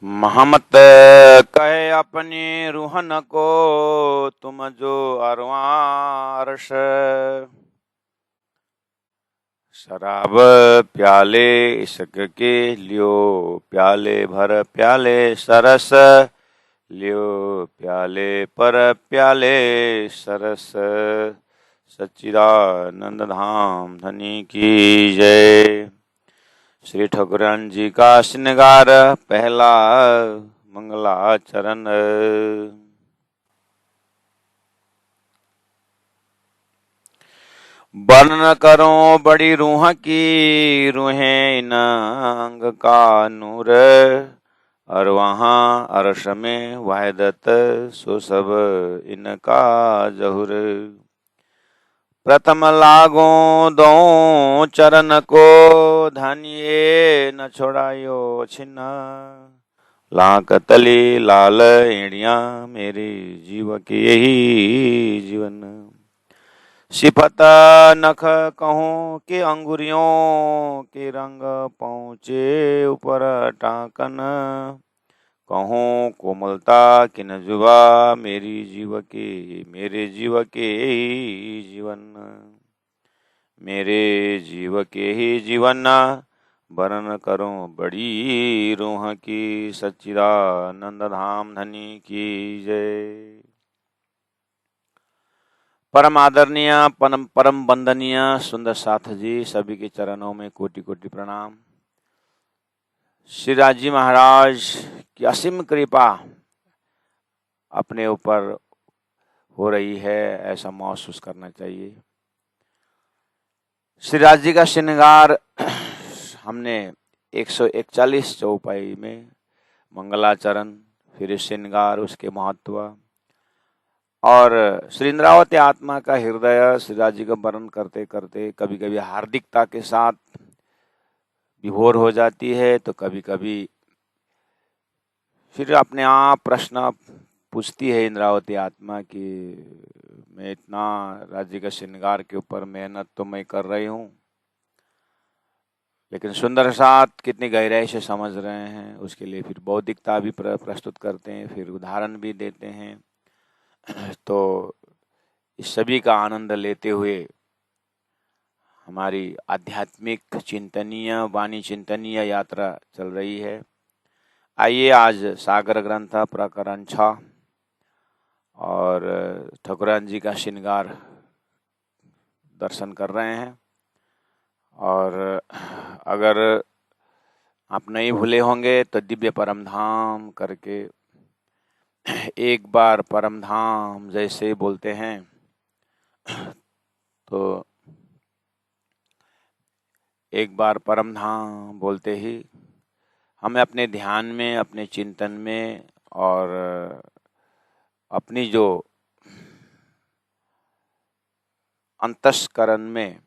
महमत कहे अपनी रूहन को, तुम जो अरवारश। शराब प्याले इश्क के लियो, प्याले भर प्याले सरस। लियो प्याले पर प्याले सरस। सच्चिदानंद धाम धनी की जय। श्री ठाकुरान जी का श्रृंगार पहला मंगलाचरण। वर्णन करो बड़ी रूह की, रूहें इन अंग का नूर। और वहाँ अर्श में वहदत, सो सब इनका जहुर। प्रथम लागो दो चरण को, धनिये न छोड़ायो छिन्न। लाक तली लाल एड़िया, मेरे जीव के यही जीवन। सिफत नख कहूँ के अंगुरियों, के रंग पहुँचे ऊपर टाकन। कहूँ कोमलता किन जुबा, मेरे जीव के ही जीवन। मेरे जीव के ही जीवन, वर्ण करूं बड़ी रूह की। सच्चिदानंद धाम धनी की जय। परम आदरणीय परम वंदनीय सुंदर साथ जी, सभी के चरणों में कोटि कोटि प्रणाम। श्री राजी महाराज की असीम कृपा अपने ऊपर हो रही है, ऐसा महसूस करना चाहिए। श्री राज जी का श्रृंगार हमने 141 चौपाई में मंगलाचरण, फिर श्रृंगार, उसके महत्व और श्री इंद्रावती आत्मा का हृदय श्री राज जी का वर्णन करते करते कभी कभी हार्दिकता के साथ विभोर हो जाती है, तो कभी कभी फिर अपने आप प्रश्न पूछती है इंद्रावती आत्मा की मैं इतना राज्य का श्रृंगार के ऊपर मेहनत तो मैं कर रही हूँ, लेकिन सुंदर साथ कितनी गहराई से समझ रहे हैं, उसके लिए फिर बौद्धिकता भी प्रस्तुत करते हैं, फिर उदाहरण भी देते हैं। तो इस सभी का आनंद लेते हुए हमारी आध्यात्मिक चिंतनीय वाणी चिंतनीय यात्रा चल रही है। आइए आज सागर ग्रंथ प्रकरण 6 और ठाकुरान जी का श्रृंगार दर्शन कर रहे हैं। और अगर आप नहीं भूले होंगे तो दिव्य परम धाम करके एक बार परम धाम जैसे बोलते हैं तो एक बार परम धाम बोलते ही हमें अपने ध्यान में, अपने चिंतन में और अपनी जो अंतस्करण में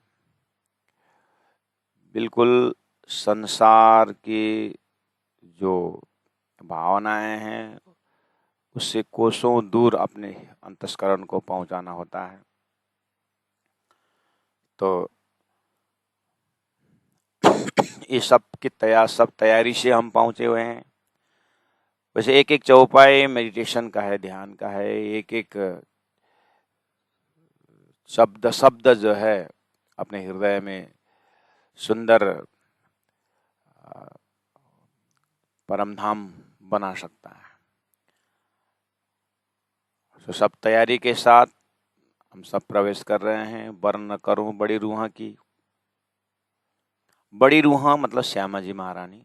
बिल्कुल संसार की जो भावनाएं हैं उससे कोसों दूर अपने अंतस्करण को पहुंचाना होता है। तो ये सब तैयारी से हम पहुंचे हुए हैं। वैसे एक एक चौपाई मेडिटेशन का है, ध्यान का है, एक एक शब्द जो है अपने हृदय में सुंदर परमधाम बना सकता है। तो सब तैयारी के साथ हम सब प्रवेश कर रहे हैं। वर्ण करूं बड़ी रूह की। बड़ी रूह मतलब श्यामा जी महारानी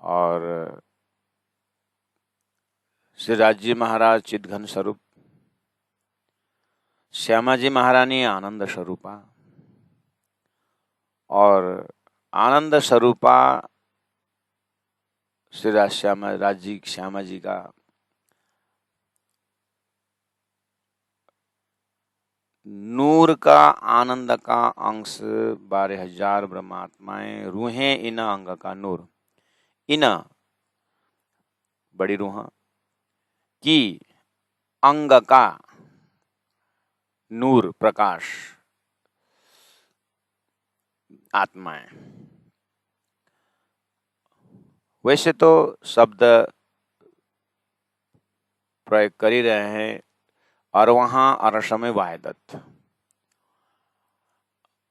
और श्री राज्य महाराज चिदघन स्वरूप, श्यामा जी महारानी आनंद स्वरूपा और आनंद स्वरूपा श्री श्यामा जी का नूर का आनंद का अंश 12,000 ब्रह्मात्माएं, रूहें इन अंग का नूर, इन बड़ी रूह की अंग का नूर प्रकाश आत्माएं, वैसे तो शब्द प्रयोग कर ही रहे हैं, और वहां अरस में वाहिदत,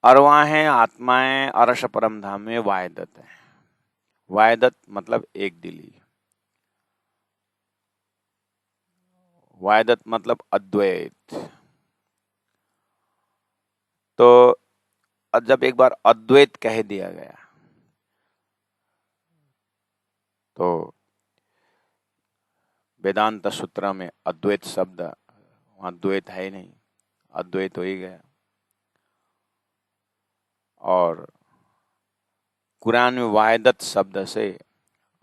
अरवाहें आत्माएं अरस परम धाम में वाहिदत है। वाहिदत मतलब एक दिली, वाहिदत मतलब अद्वैत। तो जब एक बार अद्वैत कह दिया गया तो वेदांत सूत्र में अद्वैत शब्द, वहां द्वैत है ही नहीं, अद्वैत हो ही गया। और कुरान में वाहिदत शब्द से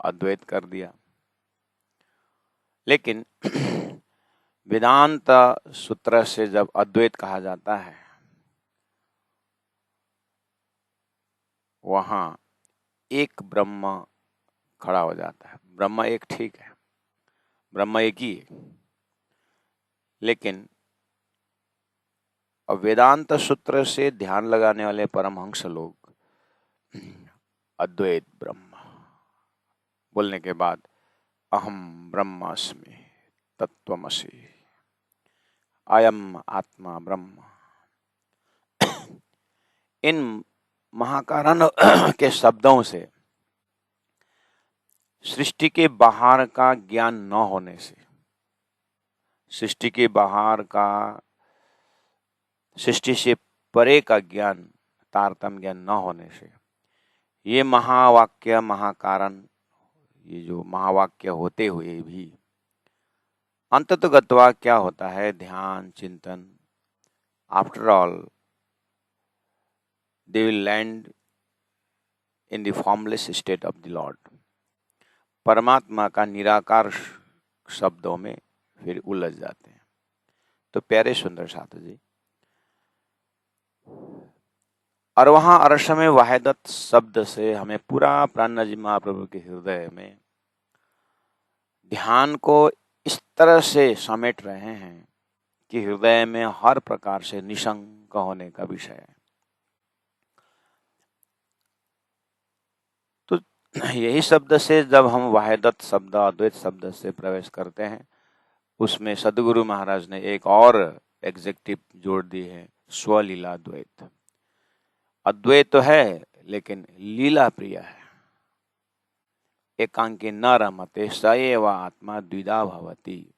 अद्वैत कर दिया। लेकिन वेदांत सूत्र से जब अद्वैत कहा जाता है, वहां एक ब्रह्म खड़ा हो जाता है। ब्रह्म एक ठीक है, ब्रह्म एक ही है, लेकिन वेदांत सूत्र से ध्यान लगाने वाले परमहंस लोग अद्वैत ब्रह्म बोलने के बाद अहम ब्रह्मास्मि तत्त्वमसि, अयम आत्मा ब्रह्म, इन महाकारण के शब्दों से सृष्टि के बाहर का ज्ञान न होने से, सृष्टि के बाहर का, सृष्टि से परे का ज्ञान, तारतम्य ज्ञान न होने से ये महावाक्य महाकारण, ये जो महावाक्य होते हुए भी अंततोगत्वा क्या होता है, ध्यान चिंतन, after all they will land in the formless state of the Lord. परमात्मा का निराकार शब्दों में फिर उलझ जाते हैं। तो प्यारे सुंदर छात्र जी, और वहां अरश में वाहिदत शब्द से हमें पूरा प्राणनाथ जी महाप्रभु के हृदय में ध्यान को इस तरह से समेट रहे हैं कि हृदय में हर प्रकार से निशंक होने का विषय है। तो यही शब्द से जब हम वाहिदत शब्द, अद्वैत शब्द से प्रवेश करते हैं, उसमें सदगुरु महाराज ने एक और एग्जेक्टिव जोड़ दी है, स्वलीला द्वैत। अद्वैत तो है लेकिन लीला प्रिय है। एकांकी न रमते स एव आत्मा द्विधा भवति,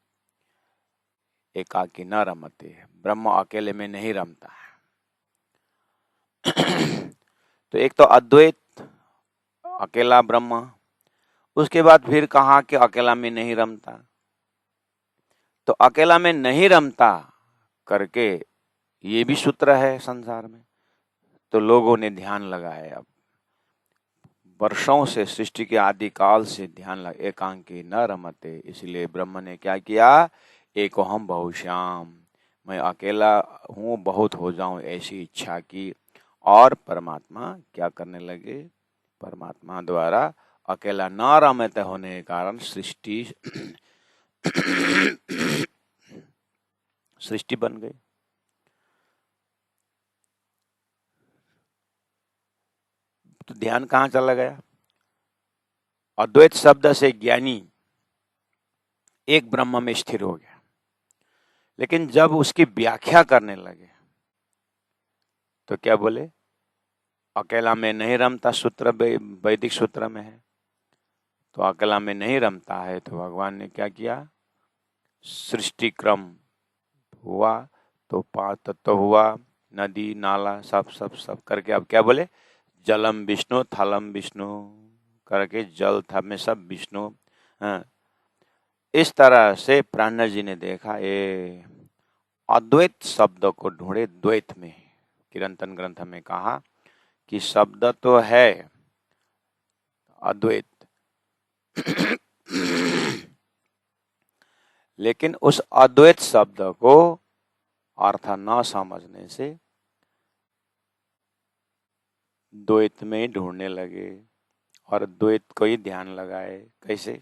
एकाकी न रमते, ब्रह्म अकेले में नहीं रमता है। तो एक तो अद्वैत, अकेला ब्रह्म, उसके बाद फिर कहा कि अकेला में नहीं रमता। तो अकेला में नहीं रमता करके ये भी सूत्र है संसार में। तो लोगों ने ध्यान लगाया, अब वर्षों से, सृष्टि के आदि काल से ध्यान लगा, एकांकी न रमते, इसलिए ब्रह्म ने क्या किया, एको हम बहुश्याम, मैं अकेला हूँ बहुत हो जाऊं ऐसी इच्छा की। और परमात्मा क्या करने लगे, परमात्मा द्वारा अकेला न रमते होने के कारण सृष्टि सृष्टि बन गई। तो ध्यान कहाँ चला गया, अद्वैत शब्द से ज्ञानी एक ब्रह्म में स्थिर हो गया। लेकिन जब उसकी व्याख्या करने लगे तो क्या बोले, अकेला में नहीं रमता, सूत्र वैदिक सूत्र में है। तो अकेला में नहीं रमता है तो भगवान ने क्या किया, सृष्टि क्रम हुआ तो 5 तत्व हुआ, नदी नाला सब सब सब करके अब क्या बोले, जलम विष्णु थलम विष्णु करके जल था में सब विष्णु। इस तरह से प्राणनाथ जी ने देखा, ये अद्वैत शब्द को ढूंढे द्वैत में। किरंतन ग्रंथ में कहा कि शब्द तो है अद्वैत लेकिन उस अद्वैत शब्द को अर्थ न समझने से द्वैत में ढूंढने लगे और द्वैत को ही ध्यान लगाए। कैसे,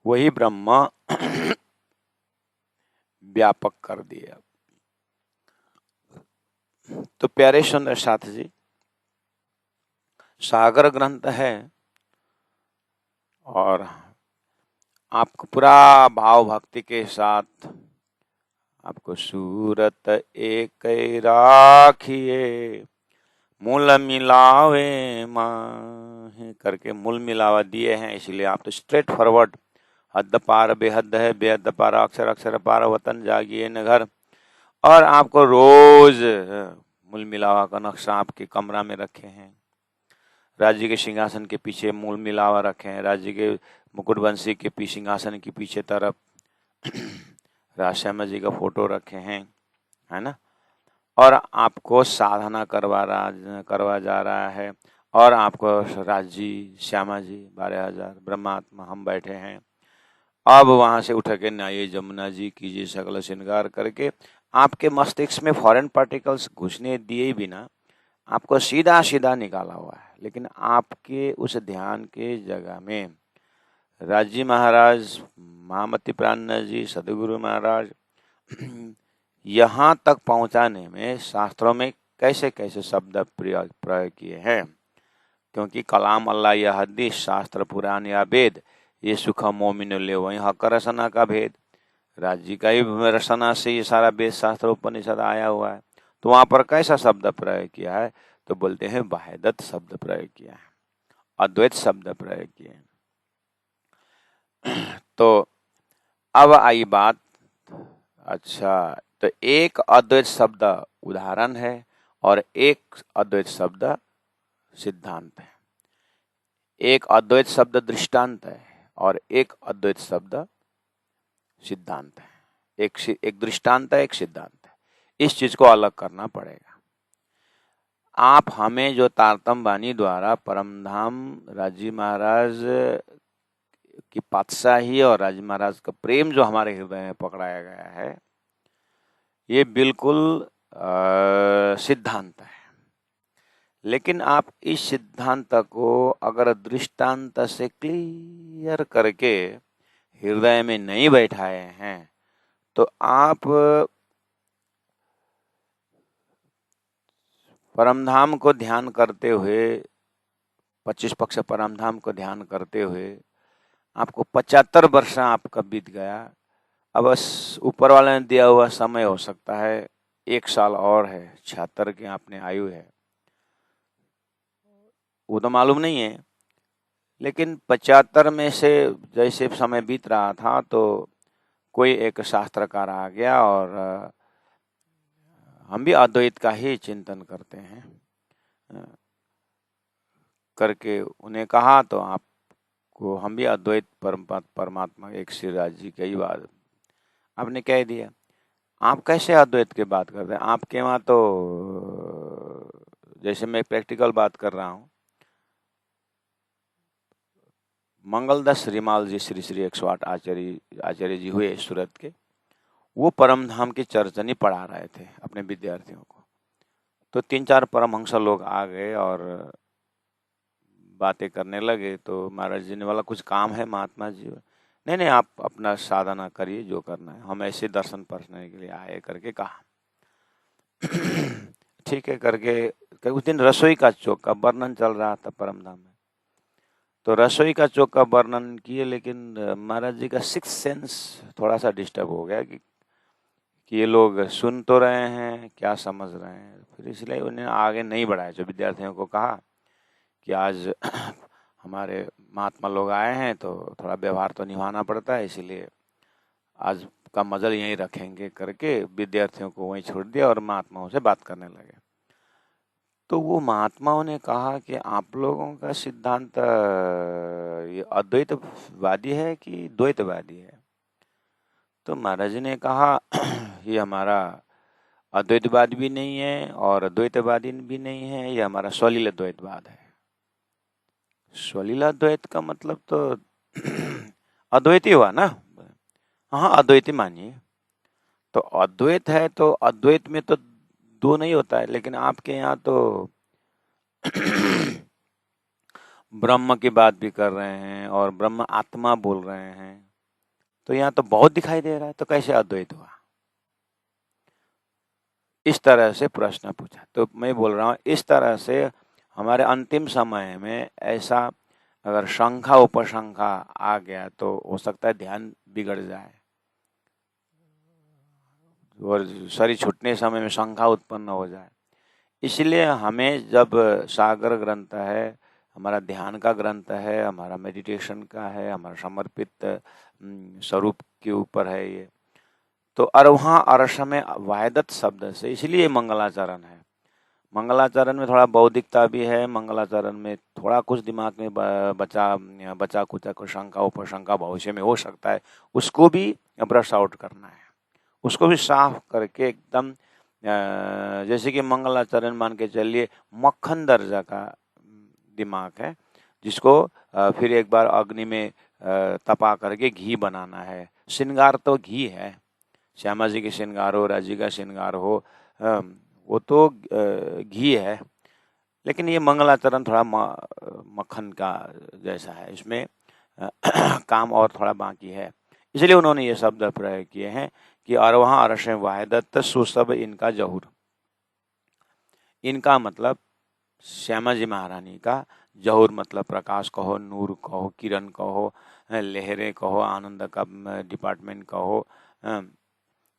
वही ब्रह्म व्यापक कर दिया। तो प्यारे सुंदर साथ जी, सागर ग्रंथ है और आपको पूरा भाव भक्ति के साथ आपको सूरत एक राखिए मूल मिलावे माहे करके मूल मिलावा दिए हैं, इसलिए आप तो स्ट्रेट फॉरवर्ड हद पार बेहद है, बेहद पार अक्षर अक्षर पार वतन जागिए न घर। और आपको रोज मूल मिलावा का नक्शा आपके कमरा में रखे हैं, राज्य के सिंहासन के पीछे मूल मिलावा रखे हैं, राज्य के मुकुटवंशी के पीछे सिंहासन की पीछे तरफ राजश्यामा जी का फोटो रखे हैं, है ना। और आपको साधना करवा जा रहा है, और आपको राज जी, श्यामा जी, 12,000 ब्रह्मात्मा हम बैठे हैं। अब वहां से उठ के नहाइए जमुना जी, कीजिए सकल श्रृंगार करके आपके मस्तिष्क में फॉरेन पार्टिकल्स घुसने दिए बिना आपको सीधा सीधा निकाला हुआ है। लेकिन आपके उस ध्यान के जगह में राजी महाराज, महामती प्राण जी, सदगुरु महाराज यहाँ तक पहुंचाने में शास्त्रों में कैसे कैसे शब्द प्रयोग किए हैं, क्योंकि कलाम अल्लाह या हदीस, शास्त्र पुराण या वेद, ये सुख मोमिन ले वही हक रसना का भेद। राज्य का ही रसना से ये सारा वेद शास्त्र उपनिषद आया हुआ है, तो वहां पर कैसा शब्द प्रयोग किया है, तो बोलते हैं वाहिदत शब्द प्रयोग किया है, अद्वैत शब्द प्रयोग किए हैं। तो अब आई बात, अच्छा, तो एक अद्वैत शब्द उदाहरण है और एक अद्वैत शब्द सिद्धांत है। एक अद्वैत शब्द दृष्टांत है और एक अद्वैत शब्द सिद्धांत है। एक दृष्टांत है, एक सिद्धांत है। इस चीज को अलग करना पड़ेगा। आप हमें जो तारतम वाणी द्वारा परमधाम राजी महाराज की पातशाही और राजी महाराज का प्रेम जो हमारे हृदय में पकड़ाया गया है, ये बिल्कुल सिद्धांत है। लेकिन आप इस सिद्धांत को अगर दृष्टांत से क्लियर करके हृदय में नहीं बैठाए हैं, तो आप परमधाम को ध्यान करते हुए, 25 पक्ष परमधाम को ध्यान करते हुए आपको 75 वर्ष आपका बीत गया। अब बस ऊपर वाले ने दिया हुआ समय हो सकता है 1 साल और है, 76 की आपने आयु है, वो तो मालूम नहीं है। लेकिन 75 में से जैसे समय बीत रहा था, तो कोई एक शास्त्रकार आ गया और हम भी अद्वैत का ही चिंतन करते हैं करके उन्हें कहा, तो आपको हम भी अद्वैत परमात्मा एक श्री राज जी की बात आपने कह दिया। आप कैसे अद्वैत की बात करते हैं? आपके वहाँ तो जैसे मैं प्रैक्टिकल बात कर रहा हूँ, मंगलदास रिमाल जी श्री श्री 108 आचार्य जी हुए सूरत के, वो परमधाम की चर्चनी पढ़ा रहे थे अपने विद्यार्थियों को। तो 3-4 परमहंस लोग आ गए और बातें करने लगे। तो महाराज जी ने बोला कुछ काम है महात्मा जी? नहीं नहीं, आप अपना साधना करिए, जो करना है, हम ऐसे दर्शन परखने के लिए आए करके कहा। ठीक है करके उस दिन रसोई का चौक का वर्णन चल रहा था परमधाम में, तो रसोई का चौक का वर्णन किए, लेकिन महाराज जी का 6th सेंस थोड़ा सा डिस्टर्ब हो गया कि ये लोग सुन तो रहे हैं, क्या समझ रहे हैं। फिर इसलिए उन्हें आगे नहीं बढ़ाया। जो विद्यार्थियों को कहा कि आज हमारे महात्मा लोग आए हैं, तो थोड़ा व्यवहार तो निभाना पड़ता है, इसलिए आज का मजल यहीं रखेंगे करके विद्यार्थियों को वहीं छोड़ दिया और महात्माओं से बात करने लगे। तो वो महात्माओं ने कहा कि आप लोगों का सिद्धांत ये अद्वैतवादी है कि द्वैतवादी है? तो महाराज ने कहा ये हमारा अद्वैतवाद भी नहीं है और द्वैतवादी भी नहीं है, ये हमारा स्वलील द्वैतवाद है। स्वलीला द्वैत का मतलब तो अद्वैती हुआ ना। हाँ, अद्वैती मानिए। तो अद्वैत है तो अद्वैत में तो दो नहीं होता है, लेकिन आपके यहाँ तो ब्रह्म की बात भी कर रहे हैं और ब्रह्म आत्मा बोल रहे हैं, तो यहाँ तो बहुत दिखाई दे रहा है, तो कैसे अद्वैत हुआ? इस तरह से प्रश्न पूछा। तो मैं बोल रहा हूँ, इस तरह से हमारे अंतिम समय में ऐसा अगर शंका उपशंका आ गया तो हो सकता है ध्यान बिगड़ जाए और शरीर छूटने समय में शंका उत्पन्न हो जाए। इसलिए हमें जब सागर ग्रंथ है, हमारा ध्यान का ग्रंथ है, हमारा मेडिटेशन का है, हमारा समर्पित स्वरूप के ऊपर है ये, तो अरवहाँ अरस में वायदत शब्द से, इसलिए मंगलाचरण है। मंगलाचरण में थोड़ा बौद्धिकता भी है, मंगलाचरण में थोड़ा कुछ दिमाग में बचा कुचा कुछ शंका उपशंका भविष्य में हो सकता है, उसको भी ब्रश आउट करना है, उसको भी साफ करके एकदम जैसे कि मंगलाचरण मान के चलिए मक्खन दर्जा का दिमाग है, जिसको फिर एक बार अग्नि में तपा करके घी बनाना है। श्रृंगार तो घी है, श्यामा जी के श्रृंगार हो, राजी का श्रृंगार हो, वो तो घी है, लेकिन ये मंगलाचरण थोड़ा मक्खन का जैसा है, इसमें काम और थोड़ा बाकी है। इसलिए उन्होंने ये शब्द प्रयोग किए हैं कि अरवहाँ अरस वायदत्त सुसब इनका जहूर। इनका मतलब श्यामा जी महारानी का, जहूर मतलब प्रकाश कहो, नूर कहो, किरण कहो, लहरें कहो, आनंद का डिपार्टमेंट कहो।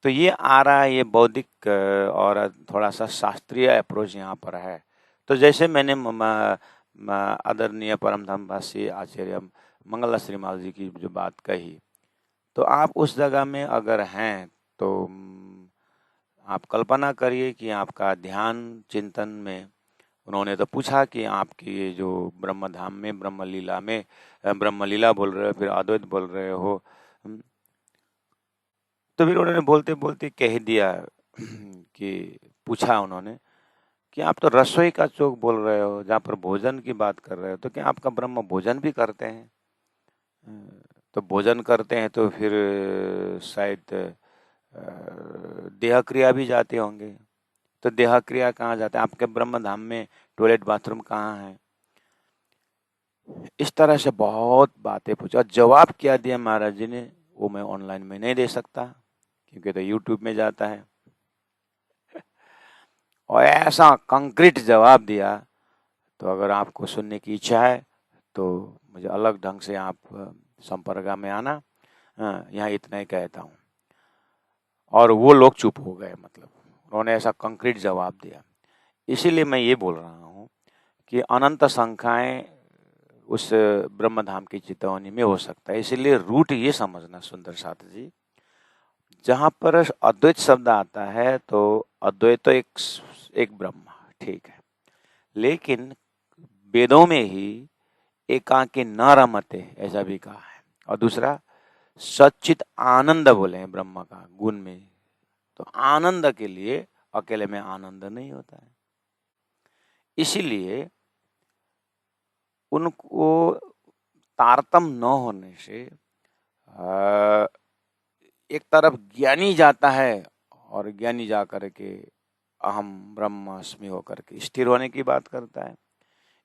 तो ये आ रहा है, ये बौद्धिक और थोड़ा सा शास्त्रीय अप्रोच यहाँ पर है। तो जैसे मैंने आदरणीय परमधामवासी आचार्य मंगला श्रीमाल जी की जो बात कही, तो आप उस जगह में अगर हैं तो आप कल्पना करिए कि आपका ध्यान चिंतन में उन्होंने तो पूछा कि आपकी ये जो ब्रह्मधाम में ब्रह्मलीला में ब्रह्मलीला बोल रहे हो, फिर अद्वैत बोल रहे हो, तो फिर उन्होंने बोलते बोलते कह दिया कि पूछा उन्होंने कि आप तो रसोई का चौक बोल रहे हो, जहाँ पर भोजन की बात कर रहे हो, तो क्या आपका ब्रह्म भोजन भी करते हैं? तो भोजन करते हैं तो फिर शायद देह क्रिया भी जाते होंगे, तो देह क्रिया कहाँ जाते हैं? आपके ब्रह्म धाम में टॉयलेट बाथरूम कहाँ है? इस तरह से बहुत बातें पूछा। जवाब क्या दिया महाराज जी ने वो मैं ऑनलाइन में नहीं दे सकता, क्योंकि तो यूट्यूब में जाता है। और ऐसा कंक्रीट जवाब दिया, तो अगर आपको सुनने की इच्छा है तो मुझे अलग ढंग से आप संपर्क में आना। यहाँ इतना ही कहता हूँ। और वो लोग चुप हो गए, मतलब उन्होंने ऐसा कंक्रीट जवाब दिया। इसीलिए मैं ये बोल रहा हूँ कि अनंत संख्याएं उस ब्रह्मधाम की चितौनी में हो सकता है। इसीलिए रूट ये समझना सुंदर साथ जी, जहाँ पर अद्वैत शब्द आता है तो अद्वैत तो एक ब्रह्म, ठीक है, लेकिन वेदों में ही एकाकी न रमते ऐसा भी कहा है, और दूसरा सच्चित आनंद बोले हैं ब्रह्म का गुण में। तो आनंद के लिए अकेले में आनंद नहीं होता है, इसीलिए उनको तारतम न होने से एक तरफ ज्ञानी जाता है और ज्ञानी जा करके अहम ब्रह्मास्मि होकर के स्थिर होने की बात करता है,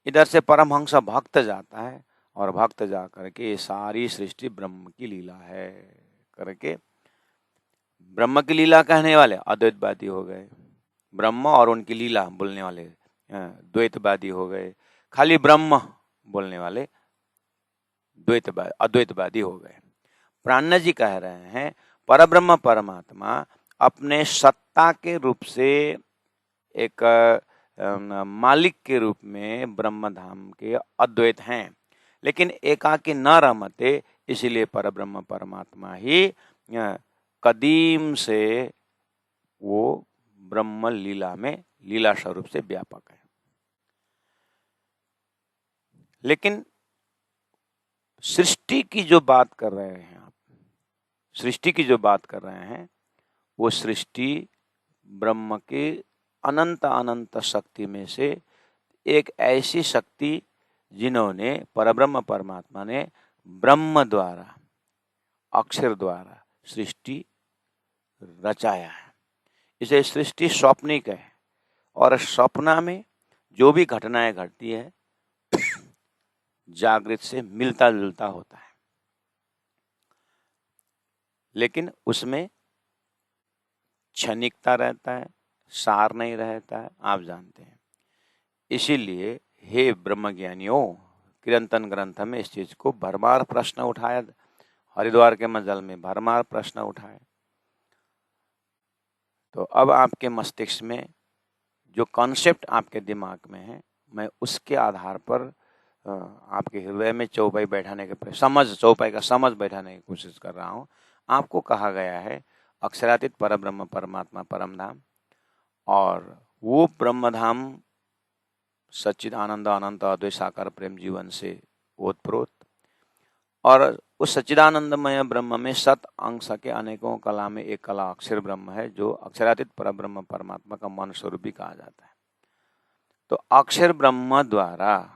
इधर से परमहंस भक्त जाता है और भक्त जा करके ये सारी सृष्टि ब्रह्म की लीला है करके, ब्रह्म की लीला कहने वाले अद्वैतवादी हो गए, ब्रह्म और उनकी लीला बोलने वाले द्वैतवादी हो गए, खाली ब्रह्म बोलने वाले अद्वैतवादी हो गए। प्राण जी कह रहे हैं परब्रह्म परमात्मा अपने सत्ता के रूप से एक मालिक के रूप में ब्रह्म धाम के अद्वैत हैं, लेकिन एकाकी न रमते, इसीलिए परब्रह्म परमात्मा ही कदीम से वो ब्रह्म लीला में लीला स्वरूप से व्यापक है। लेकिन सृष्टि की जो बात कर रहे हैं आप, सृष्टि की जो बात कर रहे हैं, वो सृष्टि ब्रह्म के अनंत अनंत शक्ति में से एक ऐसी शक्ति जिन्होंने परब्रह्म परमात्मा ने ब्रह्म द्वारा अक्षर द्वारा सृष्टि रचाया है। इसे सृष्टि स्वप्निक है, और स्वप्न में जो भी घटनाएं घटती है जागृत से मिलता जुलता होता है, लेकिन उसमें क्षणिकता रहता है, सार नहीं रहता है, आप जानते हैं। इसीलिए हे ब्रह्मज्ञानियों कीर्तन ग्रंथ में इस चीज को भरमार प्रश्न उठाया, हरिद्वार के मजल में भरमार प्रश्न उठाए। तो अब आपके मस्तिष्क में जो कॉन्सेप्ट आपके दिमाग में है, मैं उसके आधार पर आपके हृदय में चौपाई बैठाने के चौपाई का समझ बैठाने की कोशिश कर रहा हूँ। आपको कहा गया है अक्षरातीत परब्रह्म परमात्मा परम धाम, और वो ब्रह्म धाम सच्चिद आनंद अनंत अद्वैत साकार प्रेम जीवन से ओतप्रोत, और उस सच्चिदानंदमय ब्रह्म में सत अंश के अनेकों कला में एक कला अक्षर ब्रह्म है, जो अक्षरातीत परब्रह्म परमात्मा का मन स्वरूप भी कहा जाता है। तो अक्षर ब्रह्म द्वारा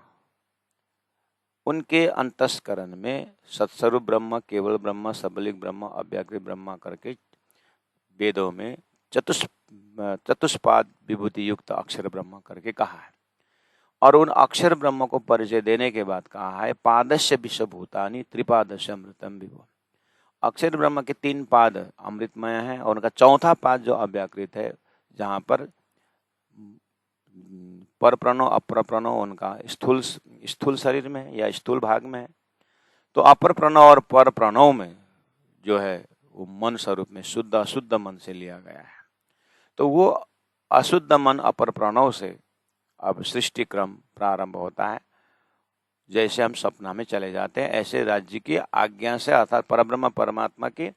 उनके अंतस्करण में सत्स्वरूप ब्रह्म, केवल ब्रह्म, सबलिक ब्रह्म, अव्याकृत ब्रह्म करके वेदों में चतुष्पाद विभूति युक्त अक्षर ब्रह्म करके कहा है। और उन अक्षर ब्रह्म को परिचय देने के बाद कहा है पादस्य विश्वभूतानि त्रिपादस्य अमृतम विभो। अक्षर ब्रह्म के 3 पाद अमृतमय हैं, और उनका चौथा पाद जो अव्याकृत है, जहाँ पर पर प्रणव अपर प्रणव उनका स्थूल शरीर में या स्थूल भाग में है। तो अपर प्रणव और पर प्रणव में जो है वो मन स्वरूप में शुद्ध अशुद्ध मन से लिया गया है। तो वो अशुद्ध मन अपर प्रणव से अब सृष्टि क्रम प्रारंभ होता है। जैसे हम सपना में चले जाते हैं, ऐसे राज्य की आज्ञा से अर्थात परब्रह्म परमात्मा की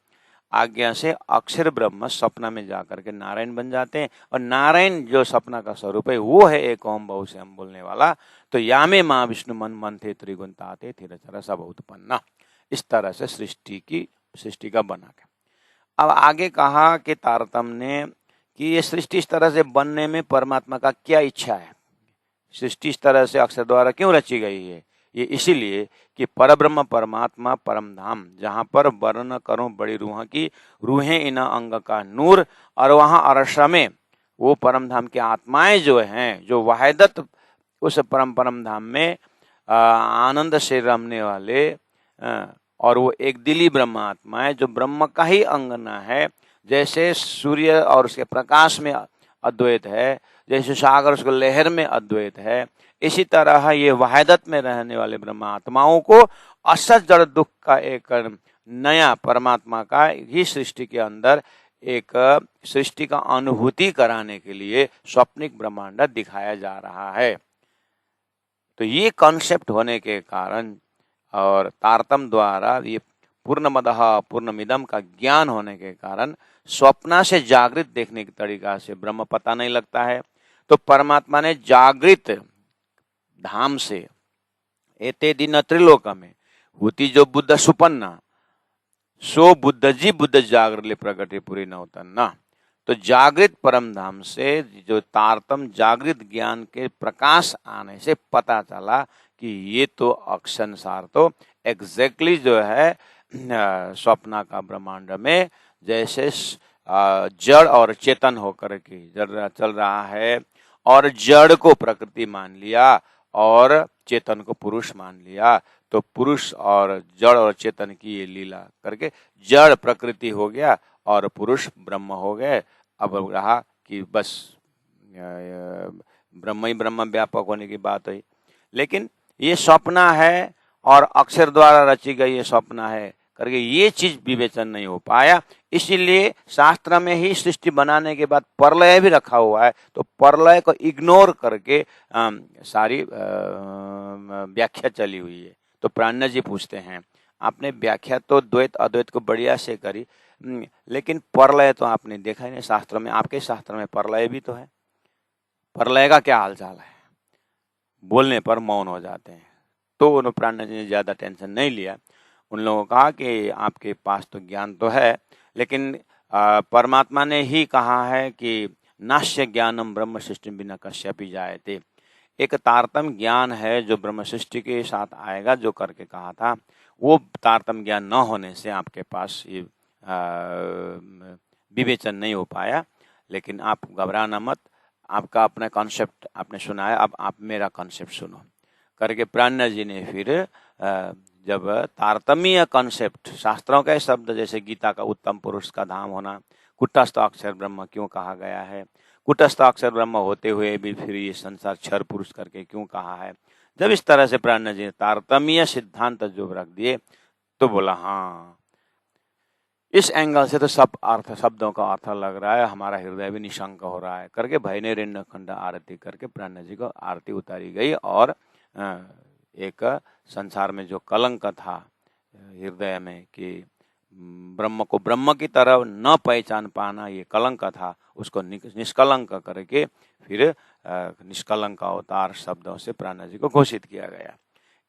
आज्ञा से अक्षर ब्रह्म सपना में जाकर के नारायण बन जाते हैं, और नारायण जो सपना का स्वरूप है वो है एक ओम बहु से हम बोलने वाला। तो यामे माँ विष्णु मन मन थे त्रिगुण ताते थिरचर सब उत्पन्ना। इस तरह से सृष्टि का बना के अब आगे कहा कि तारतम्य ने कि ये सृष्टि इस तरह से बनने में परमात्मा का क्या इच्छा है, सृष्टि इस तरह से अक्षर द्वारा क्यों रची गई है। ये इसीलिए कि परब्रह्म परमात्मा परम धाम, जहाँ पर वर्ण करूं बड़ी रूह की, रूहें इन अंग का नूर, और वहाँ अरसा में वो परम धाम की आत्माएं जो हैं, जो वाहिदत उस परम धाम में आनंद से रमने वाले, और वो एक दिली ब्रह्म आत्माएं जो ब्रह्म का ही अंगना है। जैसे सूर्य और उसके प्रकाश में अद्वैत है, जैसे सागर उसको लहर में अद्वैत है, इसी तरह ये वाहिदत में रहने वाले ब्रह्म आत्माओं को असत जड़ दुख का एक नया परमात्मा का ही सृष्टि के अंदर एक सृष्टि का अनुभूति कराने के लिए स्वप्निक ब्रह्मांड दिखाया जा रहा है। तो ये कॉन्सेप्ट होने के कारण और तारतम्य द्वारा ये पूर्णमदः पूर्णमिदम का ज्ञान होने के कारण स्वप्न से जागृत देखने के तरीका से ब्रह्म पता नहीं लगता है। तो परमात्मा ने जागृत धाम से एते दिन त्रिलोक में होती जो बुद्ध सुपन्ना सो बुद्ध जी बुद्ध जागृत प्रगटे पूरी न होता ना। तो जागृत परम धाम से जो तारतम जागृत ज्ञान के प्रकाश आने से पता चला कि ये तो अक्षरसार तो एग्जैक्टली जो है स्वप्न का ब्रह्मांड में जैसे जड़ और चेतन होकर के चल रहा है, और जड़ को प्रकृति मान लिया और चेतन को पुरुष मान लिया। तो पुरुष और जड़ और चेतन की ये लीला करके जड़ प्रकृति हो गया और पुरुष ब्रह्म हो गए। अब रहा कि बस ब्रह्म ही ब्रह्म व्यापक होने की बात हुई, लेकिन ये स्वप्न है और अक्षर द्वारा रची गई ये स्वप्न है करके ये चीज विवेचन नहीं हो पाया। इसीलिए शास्त्र में ही सृष्टि बनाने के बाद प्रलय भी रखा हुआ है। तो प्रलय को इग्नोर करके सारी व्याख्या चली हुई है। तो प्राण्य जी पूछते हैं, आपने व्याख्या तो द्वैत अद्वैत को बढ़िया से करी, लेकिन प्रलय तो आपने देखा ही नहीं शास्त्र में। आपके शास्त्र में प्रलय भी तो है, प्रलय का क्या हालचाल है? बोलने पर मौन हो जाते हैं। तो उन प्राण्य जी ने ज्यादा टेंशन नहीं लिया। उन लोगों को कहा कि आपके पास तो ज्ञान तो है, लेकिन परमात्मा ने ही कहा है कि नास्य ज्ञानम ब्रह्म सृष्टि बिना कश्यपि जायते। एक तारतम्य ज्ञान है जो ब्रह्म सृष्टि के साथ आएगा, जो करके कहा था। वो तारतम्य ज्ञान न होने से आपके पास ये विवेचन नहीं हो पाया। लेकिन आप घबराना मत, आपका अपना कॉन्सेप्ट आपने सुना है, अब आप मेरा कॉन्सेप्ट सुनो करके प्राण्य जी ने फिर जब तारतम्य कॉन्सेप्ट शास्त्रों के शब्द जैसे गीता का उत्तम पुरुष का धाम होना, कुटस्थ अक्षर ब्रह्म क्यों कहा गया है, कुटस्थ अक्षर ब्रह्म होते हुए भी फिर ये संसार क्षर पुरुष करके क्यों कहा है, जब इस तरह से प्राण जी ने तारतम्य सिद्धांत जो रख दिए तो बोला हाँ, इस एंगल से तो सब अर्थ शब्दों का अर्थ लग रहा है, हमारा हृदय भी निशंक हो रहा है करके भय ने ऋण खंड आरती करके प्राण जी को आरती उतारी गई। और एक संसार में जो कलंक था हृदय में कि ब्रह्म को ब्रह्म की तरह न पहचान पाना ये कलंक था, उसको निष्कलंक करके फिर निष्कलंक अवतार शब्दों से प्राण जी को घोषित किया गया।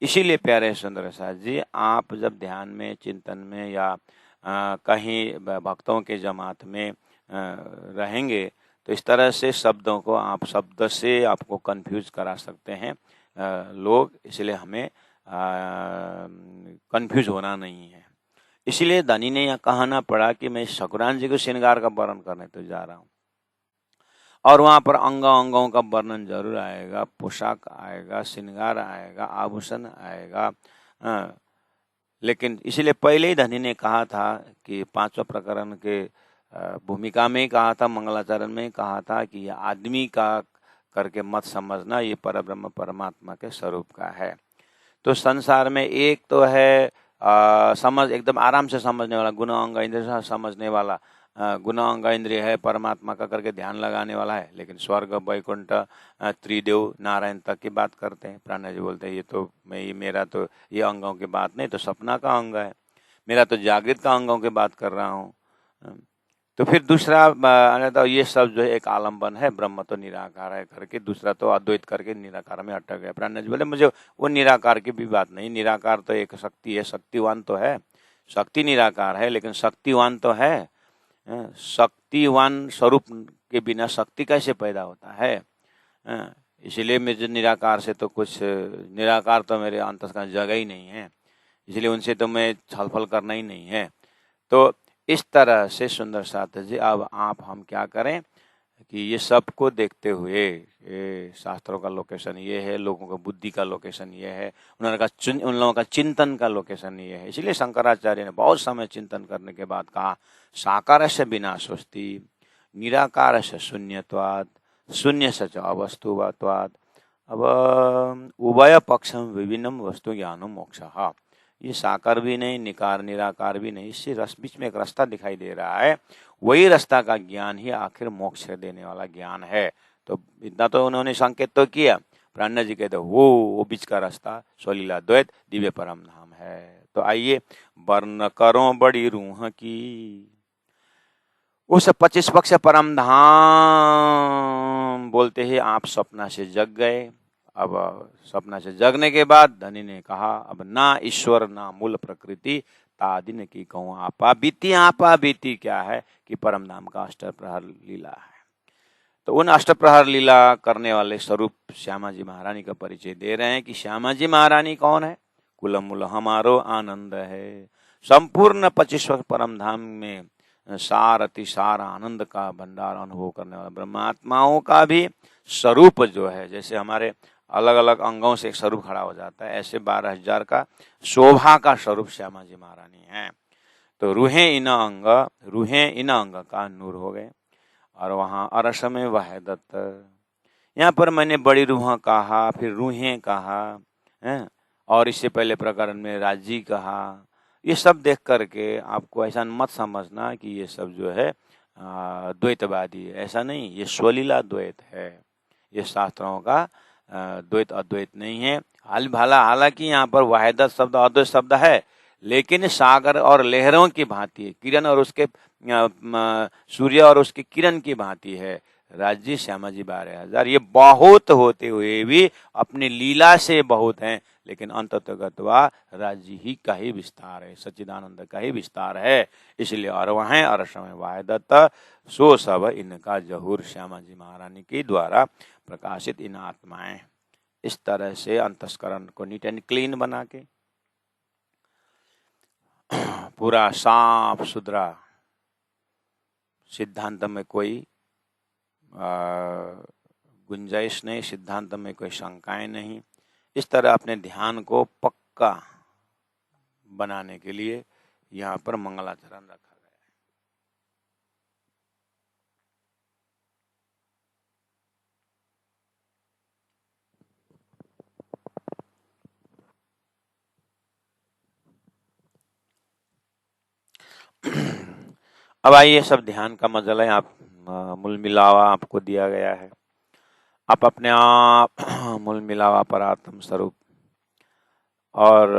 इसीलिए प्यारे सुंदर साथ जी, आप जब ध्यान में, चिंतन में या कहीं भक्तों के जमात में रहेंगे तो इस तरह से शब्दों को आप शब्द से आपको कंफ्यूज करा सकते हैं लोग, इसलिए हमें कंफ्यूज होना नहीं है। इसीलिए धनी ने यह कहना पड़ा कि मैं सकुरान जी को श्रृंगार का वर्णन करने तो जा रहा हूँ, और वहां पर अंगों का वर्णन जरूर आएगा, पोशाक आएगा, श्रृंगार आएगा, आभूषण आएगा। लेकिन इसीलिए पहले ही धनी ने कहा था कि पांचवा प्रकरण के भूमिका में ही कहा था, मंगलाचरण में ही कहा था कि यह आदमी का करके मत समझना, ये परब्रह्म परमात्मा के स्वरूप का है। तो संसार में एक तो है समझ, एकदम आराम से समझने वाला, गुण अंग इंद्रिय से समझने वाला, गुण अंग इंद्रिय है परमात्मा का करके ध्यान लगाने वाला है। लेकिन स्वर्ग, वैकुंठ, त्रिदेव, नारायण तक की बात करते हैं। प्राण जी बोलते हैं ये तो मेरा तो ये अंगों की बात नहीं, तो सपना का अंग है, मेरा तो जागृत का अंगों की बात कर रहा हूँ। तो फिर दूसरा तो ये सब जो है एक आलम्बन है, ब्रह्म तो निराकार है करके, दूसरा तो अद्वैत करके निराकार में अटक गया। प्राण जी बोले मुझे वो निराकार की भी बात नहीं, निराकार तो एक शक्ति है, शक्तिवान तो है, शक्ति निराकार है लेकिन शक्तिवान तो है। शक्तिवान स्वरूप के बिना शक्ति कैसे पैदा होता है? इसलिए मुझे निराकार से तो कुछ, निराकार तो मेरे अंतस्करण जगह ही नहीं है, इसलिए उनसे तो मैं छलफल करना ही नहीं है। तो इस तरह से सुंदर साथ जी, अब आप हम क्या करें कि ये सबको देखते हुए, ये शास्त्रों का लोकेशन ये है, लोगों का बुद्धि का लोकेशन ये है, उन लोगों का चिंतन का लोकेशन ये है। इसलिए शंकराचार्य ने बहुत समय चिंतन करने के बाद कहा साकार से विनाशोस्ति, निराकार से शून्यत्वात्, शून्य से च अवस्तुत्वात्, अब उभय पक्षम विभिन्नम वस्तु ज्ञानम मोक्षः। ये साकार भी नहीं, निराकार भी नहीं, इससे बीच में एक रास्ता दिखाई दे रहा है, वही रास्ता का ज्ञान ही आखिर मोक्ष देने वाला ज्ञान है। तो इतना तो उन्होंने संकेत तो किया। प्राण जी कहते वो बीच का रास्ता स्वलीला द्वैत दिव्य परम धाम है। तो आइए वर्ण करो बड़ी रूह की, उस 25 पक्ष परम धाम बोलते ही आप सपना से जग गए। अब सपना से जगने के बाद धनी ने कहा अब ना ईश्वर ना मूल प्रकृति, तादिन की कहूँ आपा बीती। आपा बीती क्या है कि परम धाम का अष्टप्रहर लीला है। तो उन अष्टप्रहर लीला करने वाले स्वरूप श्यामा जी महारानी का परिचय दे रहे हैं कि श्यामा जी महारानी कौन है? कुलम मूल हमारो आनंद है। संपूर्ण 25 परम धाम में सार अतिसार आनंद का भंडार अनुभव करने वाला ब्रह्मात्माओं का भी स्वरूप जो है, जैसे हमारे अलग अलग अंगों से एक स्वरूप खड़ा हो जाता है, ऐसे 12,000 का शोभा का स्वरूप श्यामा जी महारानी है। तो रूहें इन अंग का नूर हो गए। और वहाँ अरस में वह दत्त, यहाँ पर मैंने बड़ी रूह कहा, फिर रूहें कहा है, और इससे पहले प्रकरण में राजी कहा। ये सब देख करके आपको ऐसा मत समझना कि ये सब जो है द्वैतवादी है, ऐसा नहीं, ये स्वलीला द्वैत है, ये शास्त्रों का द्वैत अद्वैत नहीं है। हालांकि यहाँ पर वाहिदत शब्द अद्वैत शब्द है, लेकिन सागर और लहरों की भांति है, किरण और उसके सूर्य और उसकी किरण की भांति है। राज्य श्यामा जी 12,000 ये बहुत होते हुए भी अपनी लीला से बहुत हैं, लेकिन अंततगतवा राज्य ही का ही विस्तार है, सच्चिदानंद का ही विस्तार है। इसलिए और वह अरसमय वायदत्त सो सब इनका जहूर, श्यामा जी महारानी के द्वारा प्रकाशित इन आत्माएं। इस तरह से अंतस्करण को नीट एंड क्लीन बना के पूरा साफ सुथरा, सिद्धांत में कोई गुंजाइश नहीं, सिद्धांत में कोई शंकाएं नहीं, इस तरह अपने ध्यान को पक्का बनाने के लिए यहाँ पर मंगलाचरण रखा अब आइए, सब ध्यान का मजल है। आप मूल मिलावा आपको दिया गया है। आप अपने आप मूल मिलावा पर आत्म स्वरूप और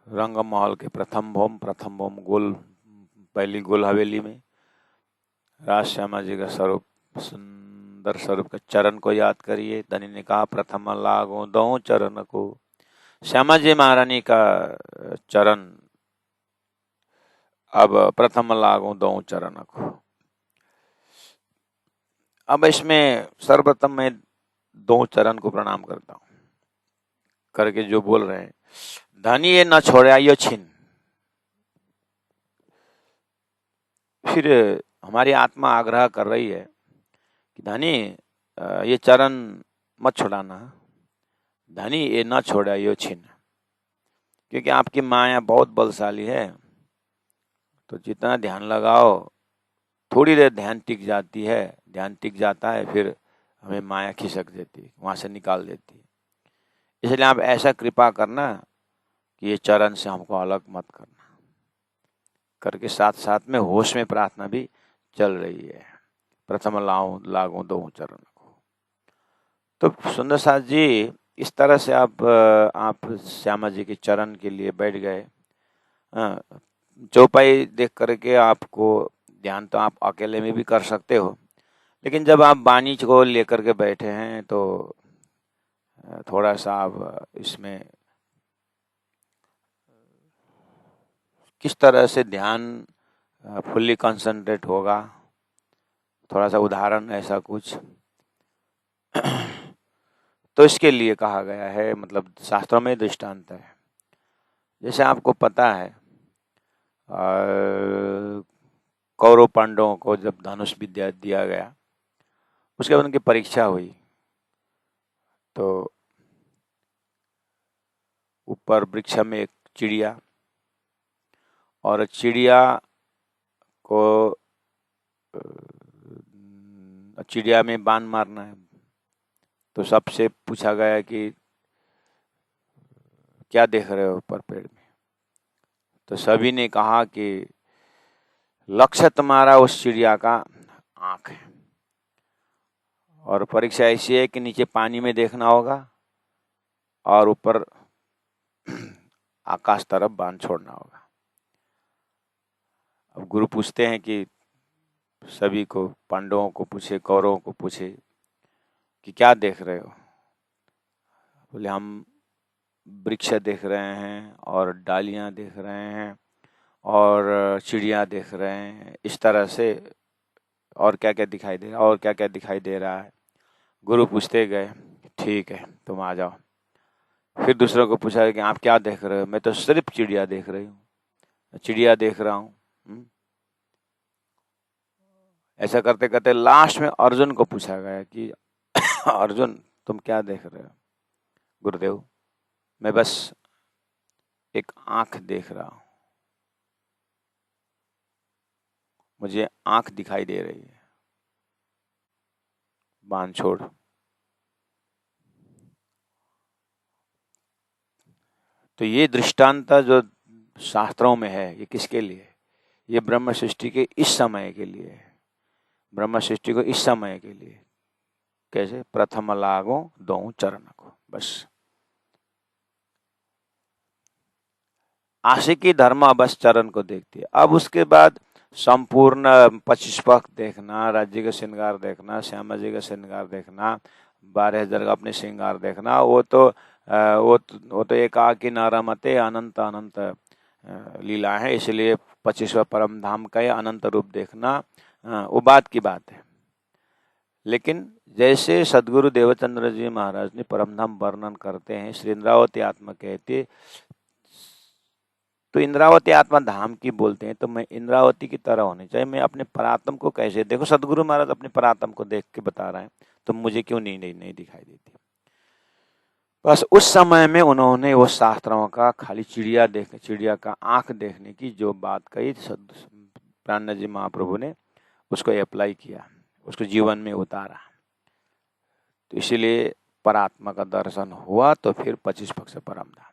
रंग महल के प्रथम भोम गोल, पहली गोल हवेली में राज श्यामा जी का स्वरूप, सुंदर स्वरूप के चरण को याद करिए। धनी ने कहा प्रथम लागो दो चरण को। श्यामा जी महारानी का चरण, अब प्रथम लागो दो चरण को। अब इसमें सर्वप्रथम मैं दो चरण को प्रणाम करता हूं करके जो बोल रहे हैं, धनी ये न छोड़ाइयो छिन। फिर हमारी आत्मा आग्रह कर रही है कि धनी ये चरण मत छुड़ाना, धनी ये न छोड़ाइयो छिन, क्योंकि आपकी माया बहुत बलशाली है। तो जितना ध्यान लगाओ, थोड़ी देर ध्यान टिक जाती है, ध्यान टिक जाता है, फिर हमें माया खिसक देती है, वहां से निकाल देती है। इसलिए आप ऐसा कृपा करना कि ये चरण से हमको अलग मत करना करके साथ साथ में होश में प्रार्थना भी चल रही है। प्रथम लागू दो चरण को। तो सुंदर साथ जी, इस तरह से आप श्यामा जी के चरण के लिए बैठ गए। चौपाई देख करके आपको ध्यान तो आप अकेले में भी कर सकते हो, लेकिन जब आप वाणी को लेकर के बैठे हैं तो थोड़ा सा आप इसमें किस तरह से ध्यान फुल्ली कंसंट्रेट होगा, थोड़ा सा उदाहरण ऐसा कुछ तो इसके लिए कहा गया है, मतलब शास्त्रों में दृष्टांत है। जैसे आपको पता है कौरव पांडवों को जब धनुष विद्या दिया गया, उसके बाद उनकी परीक्षा हुई, तो ऊपर वृक्ष में एक चिड़िया, और चिड़िया को चिड़िया में बाण मारना है। तो सबसे पूछा गया कि क्या देख रहे हो ऊपर पेड़ में? तो सभी ने कहा कि लक्ष्य तुम्हारा उस चिड़िया का आंख है, और परीक्षा ऐसी है कि नीचे पानी में देखना होगा और ऊपर आकाश तरफ बाण छोड़ना होगा। अब गुरु पूछते हैं कि सभी को, पांडवों को पूछे, कौरवों को पूछे कि क्या देख रहे हो? बोले हम वृक्ष देख रहे हैं और डालियां देख रहे हैं और चिड़िया देख रहे हैं, इस तरह से। और क्या क्या दिखाई दे रहा है, और क्या क्या दिखाई दे रहा है? गुरु पूछते गए, ठीक है तुम आ जाओ। फिर दूसरों को पूछा कि आप क्या देख रहे हो? मैं तो सिर्फ चिड़िया देख रही हूँ, चिड़िया देख रहा हूँ। ऐसा करते करते लास्ट में अर्जुन को पूछा गया कि अर्जुन तुम क्या देख रहे हो? गुरुदेव मैं बस एक आंख देख रहा हूं, मुझे आंख दिखाई दे रही है, बाण छोड़। तो ये दृष्टांत जो शास्त्रों में है, ये किसके लिए? ये ब्रह्म सृष्टि के इस समय के लिए है। ब्रह्म सृष्टि को इस समय के लिए। कैसे? प्रथम लागो दो चरण को, बस। आशिकी धर्म बस चरण को देखती है। अब उसके बाद संपूर्ण 25 पख देखना, राज्य का श्रृंगार देखना, श्यामा जी का श्रृंगार देखना, 12,000 का अपने श्रृंगार देखना, वो तो एकाकी नारामते अनंत अनंत लीला है। इसलिए 25वां परम धाम का अनंत रूप देखना वो बात की बात है। लेकिन जैसे सदगुरु देवचंद्र जी महाराज ने परम धाम वर्णन करते हैं, श्री इंद्रावती आत्मा कहते, तो इंद्रावती आत्मा धाम की बोलते हैं, तो मैं इंद्रावती की तरह होनी चाहिए। मैं अपने परात्म को कैसे देखो? सदगुरु महाराज अपने परात्म को देख के बता रहे हैं, तो मुझे क्यों नहीं दिखाई देती? बस उस समय में उन्होंने वो शास्त्रों का खाली चिड़िया का आंख देखने की जो बात कही, प्राणनाथ जी महाप्रभु ने उसको अप्लाई किया, उसको जीवन में उतारा। तो इसीलिए परात्मा का दर्शन हुआ, तो फिर 25 पक्ष से परम धाम।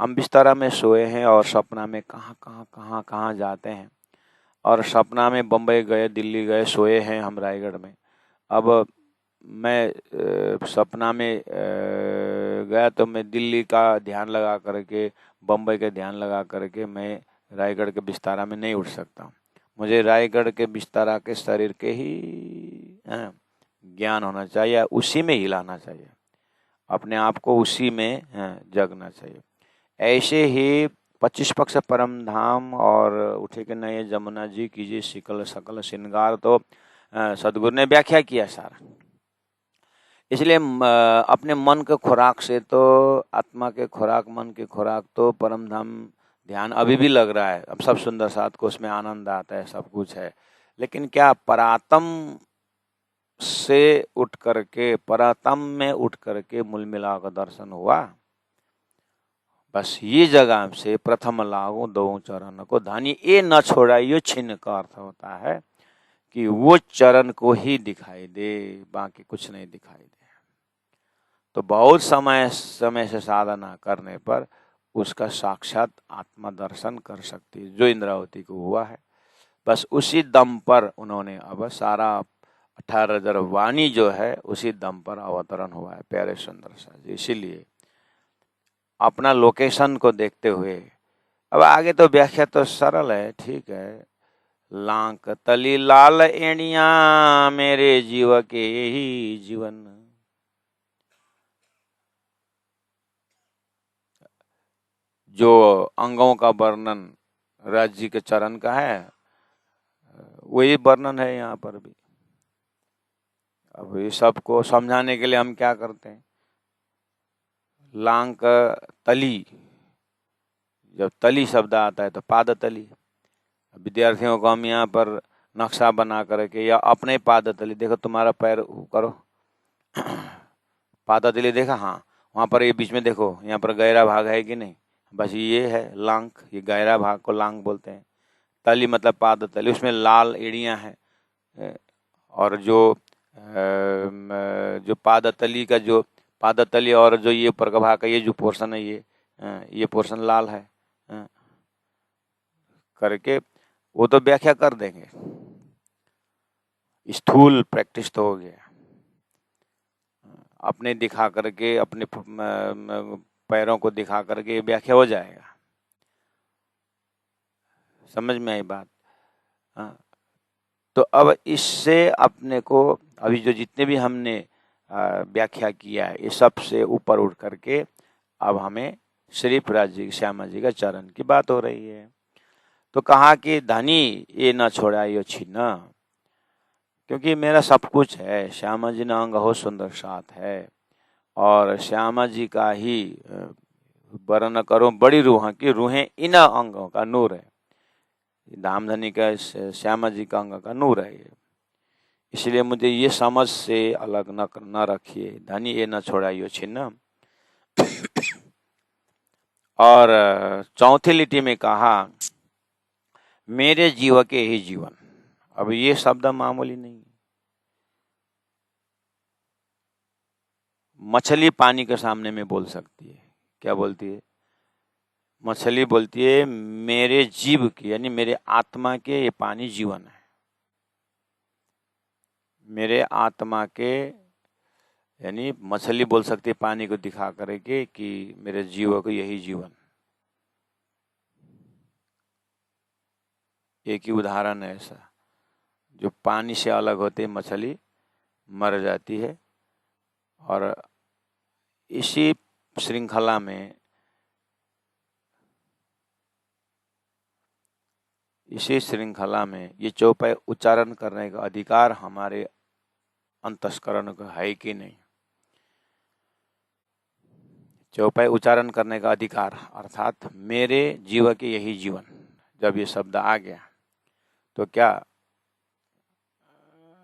हम बिस्तर में सोए हैं और सपना में कहाँ जाते हैं। और सपना में बम्बई गए, दिल्ली गए, सोए हैं हम रायगढ़ में। अब मैं सपना में गया तो मैं दिल्ली का ध्यान लगा करके, बम्बई का ध्यान लगा करके मैं रायगढ़ के बिस्तारा में नहीं उठ सकता। मुझे रायगढ़ के बिस्तारा के शरीर के ही ज्ञान होना चाहिए, उसी में हिलाना चाहिए, अपने आप को उसी में जगना चाहिए। ऐसे ही 25 पक्ष परम धाम और उठे के नए जमुना जी कीजिए सिकल सकल श्रृंगार, तो सदगुरु ने व्याख्या किया सारा। इसलिए अपने मन के खुराक से तो, आत्मा के खुराक, मन के खुराक तो परम धाम ध्यान अभी भी लग रहा है। अब सब सुंदर साथ को उसमें आनंद आता है, सब कुछ है, लेकिन क्या परातम से उठ करके, परातम में उठ करके मूल मिला का दर्शन हुआ? बस ये जगह से प्रथम लागो दो चरण को धानी ए न छोड़ाइयो छिन्न का अर्थ होता है कि वो चरण को ही दिखाई दे, बाकी कुछ नहीं दिखाई दे। तो बहुत समय से साधना करने पर उसका साक्षात आत्मा दर्शन कर सकती है, जो इंद्रावती को हुआ है। बस उसी दम पर उन्होंने अब सारा 18,000 वाणी जो है उसी दम पर अवतरण हुआ है प्यारे सुंदर सा जी। इसीलिए अपना लोकेशन को देखते हुए, अब आगे तो व्याख्या तो सरल है, ठीक है। लांक तली लाल एणिया मेरे जीव के यही जीवन, जो अंगों का वर्णन राज्य के चरण का है, वही वर्णन है यहाँ पर भी। अब ये सबको समझाने के लिए हम क्या करते हैं, लांक तली, जब तली शब्द आता है तो पाद तली। विद्यार्थियों को हम यहाँ पर नक्शा बना करके या अपने पाद तली, देखो तुम्हारा पैर करो, पाद तली देखा, हाँ वहाँ पर ये बीच में देखो, यहाँ पर गहरा भाग है कि नहीं, बस ये है लांक, ये गहरा भाग को लांक बोलते हैं। तली मतलब पाद तली, उसमें लाल एड़ियाँ हैं, और जो पाद तली का, जो पाद तली और जो ये ऊपर का भाग का ये जो पोर्शन है, ये पोर्शन लाल है करके वो तो व्याख्या कर देंगे। स्थूल प्रैक्टिस तो हो गया, अपने दिखा करके, अपने पैरों को दिखा करके व्याख्या हो जाएगा। समझ में आई बात? हाँ, तो अब इससे अपने को अभी जो जितने भी हमने व्याख्या किया है, ये सब से ऊपर उठ करके अब हमें श्री प्रभुपाद जी, श्यामा जी का चरण की बात हो रही है। तो कहा कि धनी ये न छोड़ाइयो छिन्न, क्योंकि मेरा सब कुछ है, श्यामा जी ने अंग हो सुंदर साथ है, और श्यामा जी का ही वर्ण करो बड़ी रूह की, रूहें इन अंगों का नूर है, धामधनी का श्यामा जी का अंग का नूर है। इसलिए मुझे ये समझ से अलग न रखिए, धनी ये न छोड़ाइयो छिन्न। और चौथी लिटी में कहा मेरे जीव के ही जीवन। अब ये शब्द मामूली नहीं है। मछली पानी के सामने में बोल सकती है, क्या बोलती है? मछली बोलती है मेरे जीव की, यानी मेरे आत्मा के ये पानी जीवन है, मेरे आत्मा के, यानी मछली बोल सकती है पानी को दिखा करके कि मेरे जीव को यही जीवन। एक ही उदाहरण है ऐसा, जो पानी से अलग होते मछली मर जाती है। और इसी श्रृंखला में, ये चौपाई उच्चारण करने का अधिकार हमारे अंतस्करण को है कि नहीं? चौपाई उच्चारण करने का अधिकार, अर्थात मेरे जीव के यही जीवन, जब ये शब्द आ गया तो क्या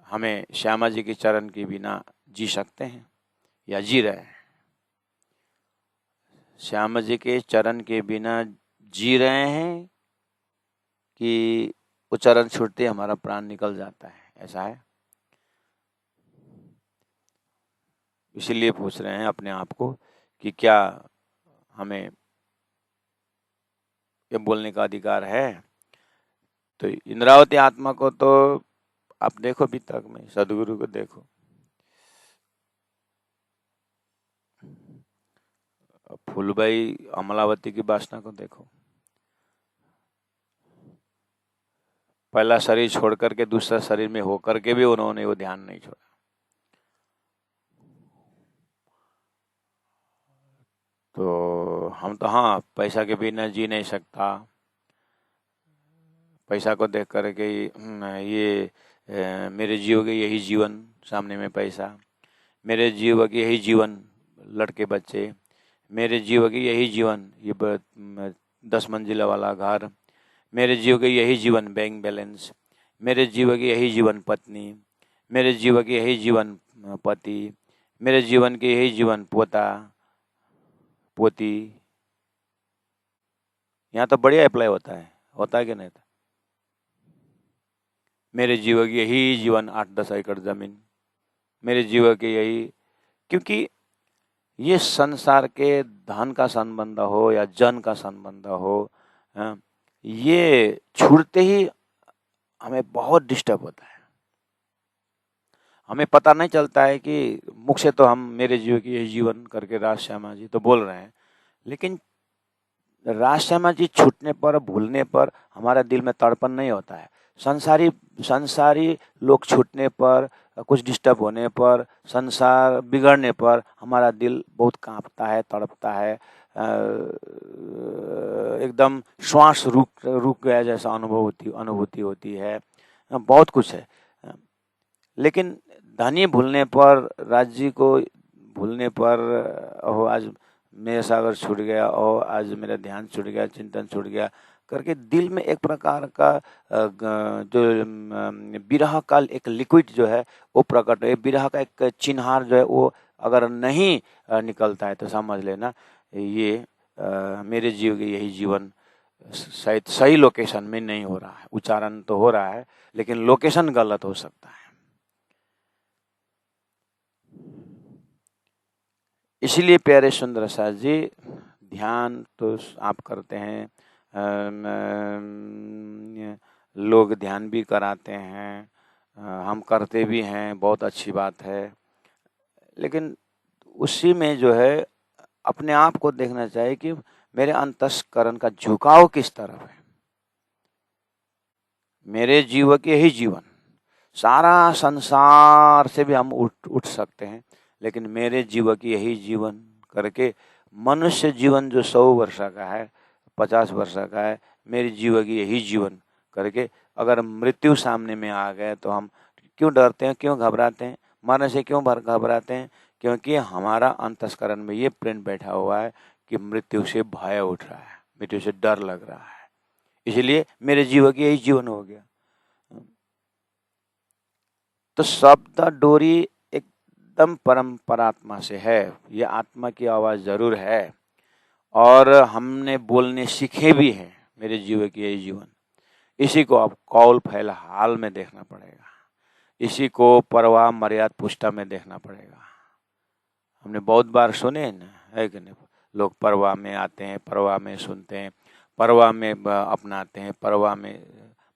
हमें श्यामा जी के चरण के बिना जी सकते हैं या जी रहे हैं? श्यामा जी के चरण के बिना जी रहे हैं कि उच्चारण छूटते हमारा प्राण निकल जाता है, ऐसा है? इसीलिए पूछ रहे हैं अपने आप को कि क्या हमें ये बोलने का अधिकार है तो इंद्रावती आत्मा को तो आप देखो वितरक में, सदगुरु को देखो, फूलबाई अमलावती की वासना को देखो, पहला शरीर छोड़ करके दूसरा शरीर में होकर के भी उन्होंने वो ध्यान नहीं छोड़ा। तो हम तो हाँ, पैसा के बिना जी नहीं सकता, पैसा को देख करके ये मेरे जीव के यही जीवन, सामने में पैसा, मेरे जीव के यही जीवन, लड़के बच्चे, मेरे जीव के यही जीवन, ये 10 मंजिला वाला घर, मेरे जीव के यही जीवन, बैंक बैलेंस, मेरे जीव के यही जीवन, पत्नी, मेरे जीव के यही जीवन, पति, मेरे जीवन के यही जीवन, पोता पोती। यहाँ तो बढ़िया अप्लाई होता है कि नहीं? मेरे जीव की यही जीवन, 8-10 एकड़ जमीन, मेरे जीव के यही, क्योंकि ये संसार के धन का संबंध हो या जन का संबंध हो, ये छूटते ही हमें बहुत डिस्टर्ब होता है। हमें पता नहीं चलता है कि मुख से तो हम मेरे जीव की यही जीवन करके राज श्यामा जी तो बोल रहे हैं, लेकिन राज श्यामा जी छूटने पर, भूलने पर हमारा दिल में तड़पन नहीं होता है। संसारी लोग छूटने पर, कुछ डिस्टर्ब होने पर, संसार बिगड़ने पर हमारा दिल बहुत कांपता है, तड़पता है, एकदम श्वास रुक गया जैसा अनुभूति होती है, बहुत कुछ है। लेकिन धनी भूलने पर, राज्य को भूलने पर, आज मेरा सागर छूट गया, और आज मेरा ध्यान छूट गया, चिंतन छूट गया करके दिल में एक प्रकार का जो विरह का एक लिक्विड जो है वो प्रकट है। विरह का एक चिन्हार जो है वो अगर नहीं निकलता है तो समझ लेना ये मेरे जीव के यही जीवन शायद सही लोकेशन में नहीं हो रहा है। उच्चारण तो हो रहा है लेकिन लोकेशन गलत हो सकता है। इसलिए प्यारे सुंदर साथ जी, ध्यान तो आप करते हैं, लोग ध्यान भी कराते हैं, हम करते भी हैं, बहुत अच्छी बात है, लेकिन उसी में जो है अपने आप को देखना चाहिए कि मेरे अंतस्करण का झुकाव किस तरफ है। मेरे जीव के ही जीवन, सारा संसार से भी हम उठ सकते हैं, लेकिन मेरे जीव की यही जीवन करके मनुष्य जीवन जो 100 वर्ष का है, 50 वर्ष का है, मेरे जीव की यही जीवन करके अगर मृत्यु सामने में आ गए तो हम क्यों डरते हैं, क्यों घबराते हैं? मरने से क्यों घबराते हैं? क्योंकि हमारा अंतस्करण में ये प्रिंट बैठा हुआ है कि मृत्यु से भय उठ रहा है, मृत्यु से डर लग रहा है, इसलिए मेरे जीव की यही जीवन हो गया। तो शब्द डोरी एकदम परमात्मा से है, ये आत्मा की आवाज जरूर है और हमने बोलने सीखे भी हैं, मेरे जीव की यही जीवन। इसी को अब कौल फैल हाल में देखना पड़ेगा, इसी को परवाह मर्याद पुष्टा में देखना पड़ेगा। हमने बहुत बार सुने हैं ना, है कि नहीं? लोग परवाह में आते हैं, परवाह में सुनते हैं, परवाह में अपनाते हैं, परवाह में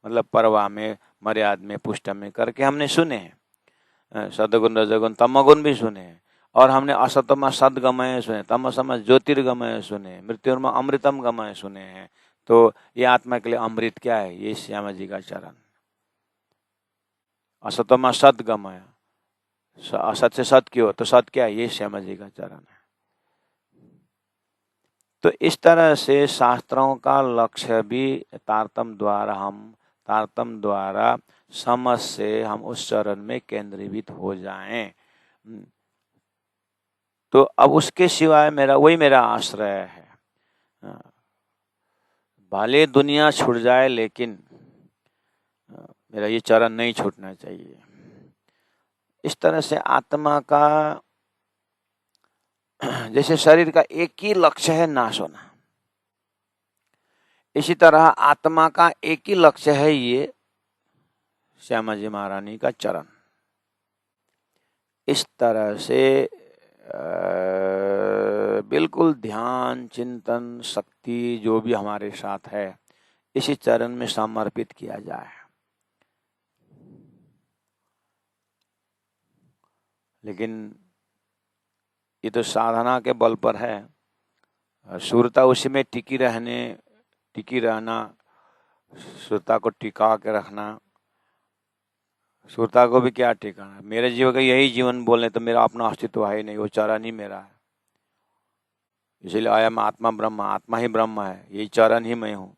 मतलब परवाह में मर्याद में पुष्टा में करके हमने सुने हैं। सदगुण रजगुण तमगुण भी सुने हैं, और हमने असतमा सदगमय सुने, तमसमा ज्योतिर्गमय सुने, मृत्युर्मा अमृतम गमय सुने हैं। तो ये आत्मा के लिए अमृत क्या है? ये श्यामा जी का चरण। असतमा सदगमय, असत से सत क्यों, तो सत क्या है? ये श्यामा जी का चरण है। तो इस तरह से शास्त्रों का लक्ष्य भी तारतम्य द्वारा समझ से हम उस चरण में केंद्रीभूत हो जाएं। तो अब उसके सिवाय मेरा आश्रय है। भले दुनिया छूट जाए लेकिन मेरा ये चरण नहीं छूटना चाहिए। इस तरह से आत्मा का, जैसे शरीर का एक ही लक्ष्य है नाश होना, इसी तरह आत्मा का एक ही लक्ष्य है ये श्यामा जी महारानी का चरण। इस तरह से बिल्कुल ध्यान, चिंतन, शक्ति जो भी हमारे साथ है, इसी चरण में समर्पित किया जाए। लेकिन ये तो साधना के बल पर है। शुद्धता उसी में टिकी रहना, शुद्धता को टिका के रखना। शुद्धता को भी क्या टिकाना, मेरे जीवन का यही जीवन बोलने तो मेरा अपना अस्तित्व है ही नहीं, वो चरण ही मेरा है। इसलिए अयम आत्मा ब्रह्म, आत्मा ही ब्रह्म है, यही चरण ही मैं हूँ।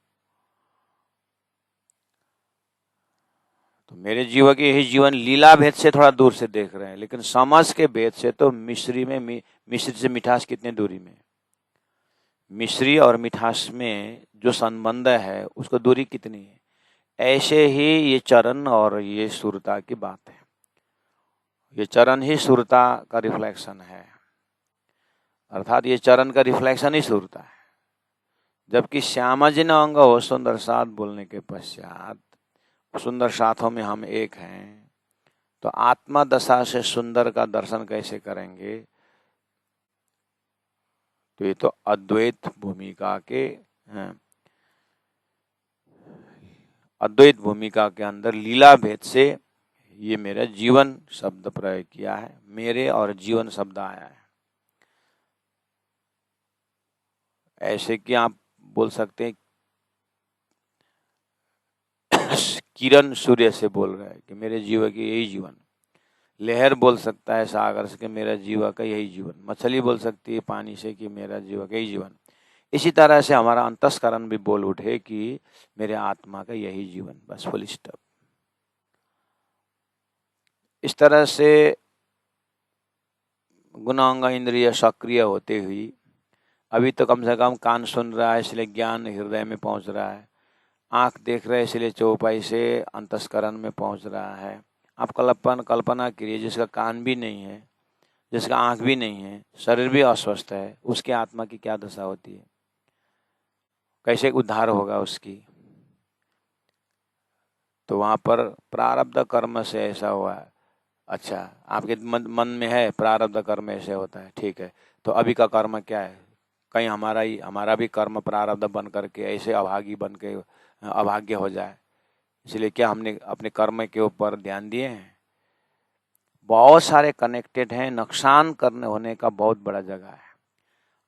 तो मेरे जीवन के यही जीवन लीला भेद से थोड़ा दूर से देख रहे हैं, लेकिन समझ के भेद से तो मिश्री से मिठास कितने दूरी में, मिश्री और मिठास में जो संबंध है उसको दूरी कितनी है। ऐसे ही ये चरण और ये सुरता की बात है। ये चरण ही सुरता का रिफ्लेक्शन है, अर्थात ये चरण का रिफ्लेक्शन ही सुरता है। जबकि श्यामाजिन अंग हो सुंदर साथ बोलने के पश्चात, सुंदर साथों में हम एक हैं, तो आत्मा दशा से सुंदर का दर्शन कैसे करेंगे। तो ये तो अद्वैत भूमिका के अद्वैत भूमिका के अंदर लीला भेद से ये मेरा जीवन शब्द प्रयोग किया है, मेरे और जीवन शब्द आया है। ऐसे कि आप बोल सकते हैं किरण सूर्य से बोल रहा है कि मेरे जीवन की यही जीवन। लहर बोल सकता है सागर से कि मेरा जीवन का यही जीवन। मछली बोल सकती है पानी से कि मेरा जीवन का यही जीवन। इसी तरह से हमारा अंतस्करण भी बोल उठे कि मेरे आत्मा का यही जीवन, बस फुल स्टॉप। इस तरह से गुणांग इंद्रिय सक्रिय होते हुई अभी तो कम से कम कान सुन रहा है इसलिए ज्ञान हृदय में पहुंच रहा है, आंख देख रहे इसलिए चौपाई से अंतस्करण में पहुंच रहा है। आप कल्पना करिए, जिसका कान भी नहीं है, जिसका आंख भी नहीं है, शरीर भी अस्वस्थ है, उसके आत्मा की क्या दशा होती है, कैसे उद्धार होगा उसकी। तो वहां पर प्रारब्ध कर्म से ऐसा हुआ है। अच्छा, आपके मन में है प्रारब्ध कर्म ऐसे होता है, ठीक है, तो अभी का कर्म क्या है, कहीं हमारा भी कर्म प्रारब्ध बन करके ऐसे अभाग्य हो जाए। इसलिए क्या हमने अपने कर्म के ऊपर ध्यान दिए हैं। बहुत सारे कनेक्टेड हैं, नुकसान करने होने का बहुत बड़ा जगह है।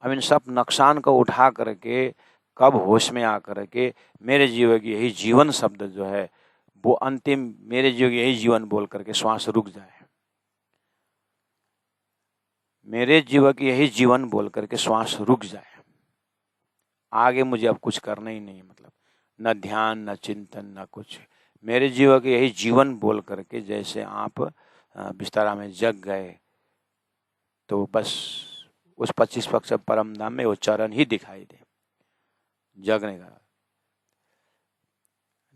अब इन सब नुकसान को उठा करके कब होश में आकर के मेरे जीवन की यही जीवन शब्द जो है वो अंतिम, मेरे जीवन की यही जीवन बोल करके श्वास रुक जाए। मेरे जीवन की यही जीवन बोल करके श्वास रुक जाए, आगे मुझे अब कुछ करना ही नहीं, मतलब न ध्यान, न चिंतन, न कुछ। मेरे जीवन के यही जीवन बोल करके जैसे आप बिस्तरा में जग गए तो बस उस 25 पक्ष परम धाम में वो चरण ही दिखाई दे जगने का,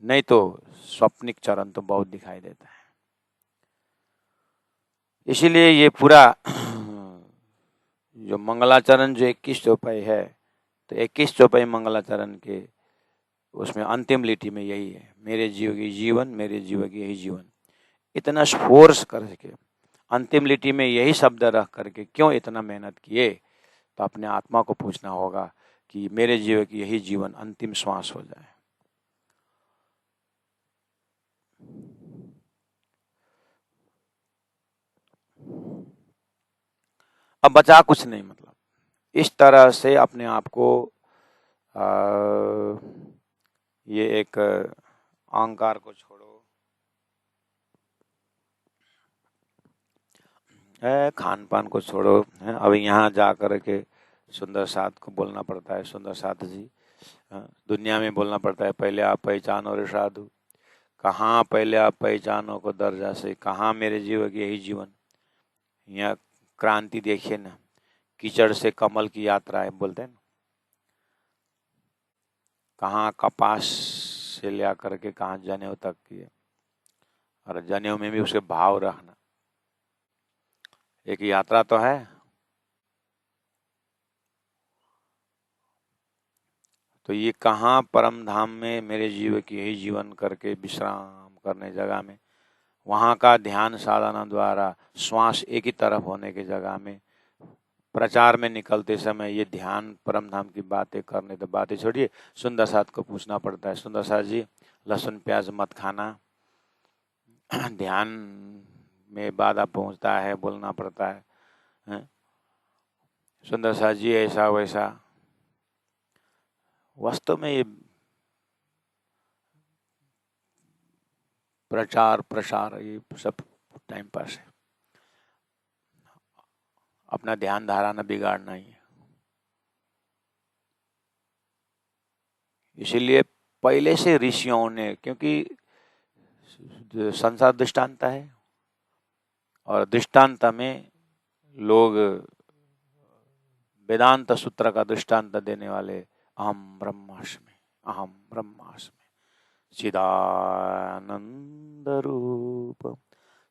नहीं तो स्वप्निक चरण तो बहुत दिखाई देता है। इसीलिए ये पूरा जो मंगलाचरण जो 21 चौपाई है, तो 21 चौपाई मंगलाचरण के उसमें अंतिम लिटी में यही है, मेरे जीव की जीवन, मेरे जीव की यही जीवन। इतना फोर्स करके अंतिम लिटी में यही शब्द रख करके क्यों इतना मेहनत किए, तो अपने आत्मा को पूछना होगा कि मेरे जीव की यही जीवन अंतिम श्वास हो जाए। अब बचा कुछ नहीं, मतलब इस तरह से अपने आप को ये एक अहंकार को छोड़ो, खान पान को छोड़ो। अभी यहाँ जा कर के सुंदर साथ को बोलना पड़ता है, सुंदर साथ जी, दुनिया में बोलना पड़ता है, पहले आप पहचानो रे साधु। कहाँ पहले आप पहचानो को दर्जा से, कहाँ मेरे जीवन की यही जीवन। यहाँ क्रांति देखिए ना, कीचड़ से कमल की यात्रा है बोलते हैं ना, कहाँ कपास से ले आकर के कहाँ जनेऊ तक की, और जनेऊ में भी उसके भाव रखना, एक यात्रा तो है। तो ये कहाँ परम धाम में मेरे जीव की यही जीवन करके विश्राम करने जगह में, वहाँ का ध्यान साधना द्वारा श्वास एक ही तरफ होने की जगह में प्रचार में निकलते समय ये ध्यान परम धाम की बातें करने, तो बातें छोड़िए, सुंदर साथ को पूछना पड़ता है, सुंदर साथ जी लहसुन प्याज मत खाना, ध्यान में बाधा पहुंचता है, बोलना पड़ता है? सुंदर साथ जी ऐसा वैसा। वास्तव में ये प्रचार प्रसार ये सब टाइम पास है, अपना ध्यान धारा न बिगाड़ना ही है। इसीलिए पहले से ऋषियों ने, क्योंकि संसार दृष्टांत है और दृष्टांत में लोग वेदांत सूत्र का दृष्टांत देने वाले अहम ब्रह्मास्मि, अहम ब्रह्मास्मि चिदानंद रूप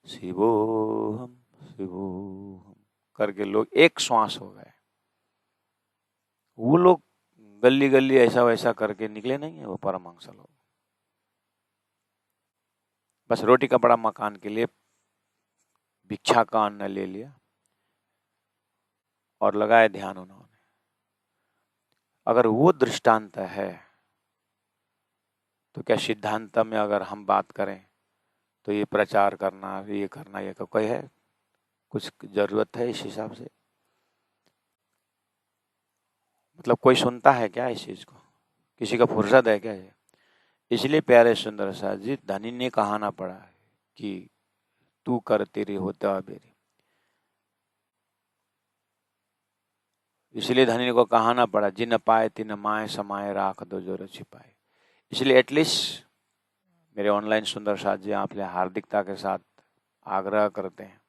शिवोहम शिवोहम करके लोग एक श्वास हो गए। वो लोग गली गली ऐसा वैसा करके निकले नहीं है वो परमहंस लोग, बस रोटी कपड़ा मकान के लिए भिक्षा का अन्न ले लिया और लगाया ध्यान उन्होंने। अगर वो दृष्टांत है तो क्या सिद्धांत में अगर हम बात करें तो ये प्रचार करना, ये करना, ये कोई है, कुछ जरूरत है इस हिसाब से? मतलब कोई सुनता है क्या इस चीज को? किसी का फुर्सत है क्या ये? इसलिए प्यारे सुंदर साथ जी धनी ने कहाना पड़ा कि तू कर तेरी होता बेरी, इसलिए धनी को कहाना पड़ा जिन पाए तिन माए समाये राख दो जो रचि पाए। इसलिए एटलीस्ट मेरे ऑनलाइन सुंदर साथ जी आपसे हार्दिकता के साथ आग्रह करते हैं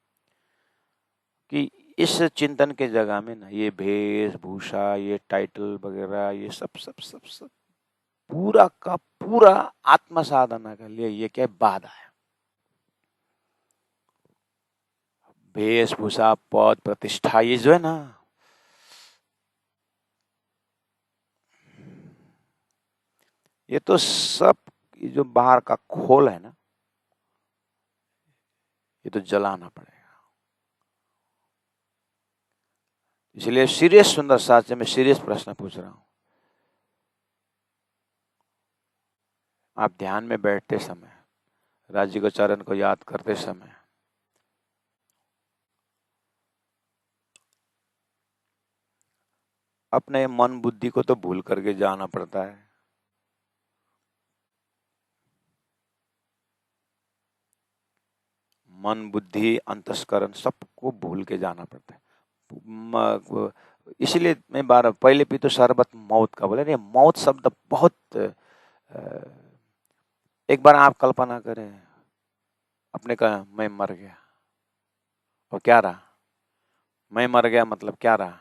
कि इस चिंतन के जगह में ना ये वेशभूषा, ये टाइटल वगैरह, ये सब सब सब सब पूरा का पूरा आत्म साधना के लिए ये क्या बाधा है? वेशभूषा, पद, प्रतिष्ठा, ये जो है ना, ये तो सब ये जो बाहर का खोल है ना, ये तो जलाना पड़ेगा। इसलिए सीरियस सुंदर साथ से मैं सीरियस प्रश्न पूछ रहा हूं। आप ध्यान में बैठते समय, राज्य को चरण को याद करते समय अपने मन बुद्धि को तो भूल करके जाना पड़ता है। मन बुद्धि अंतस्करण सबको भूल के जाना पड़ता है। इसलिए मैं बार पहले भी तो शरबत मौत का बोले, मौत शब्द बहुत, एक बार आप कल्पना करें अपने का मैं मर गया और क्या रहा? मैं मर गया मतलब क्या रहा?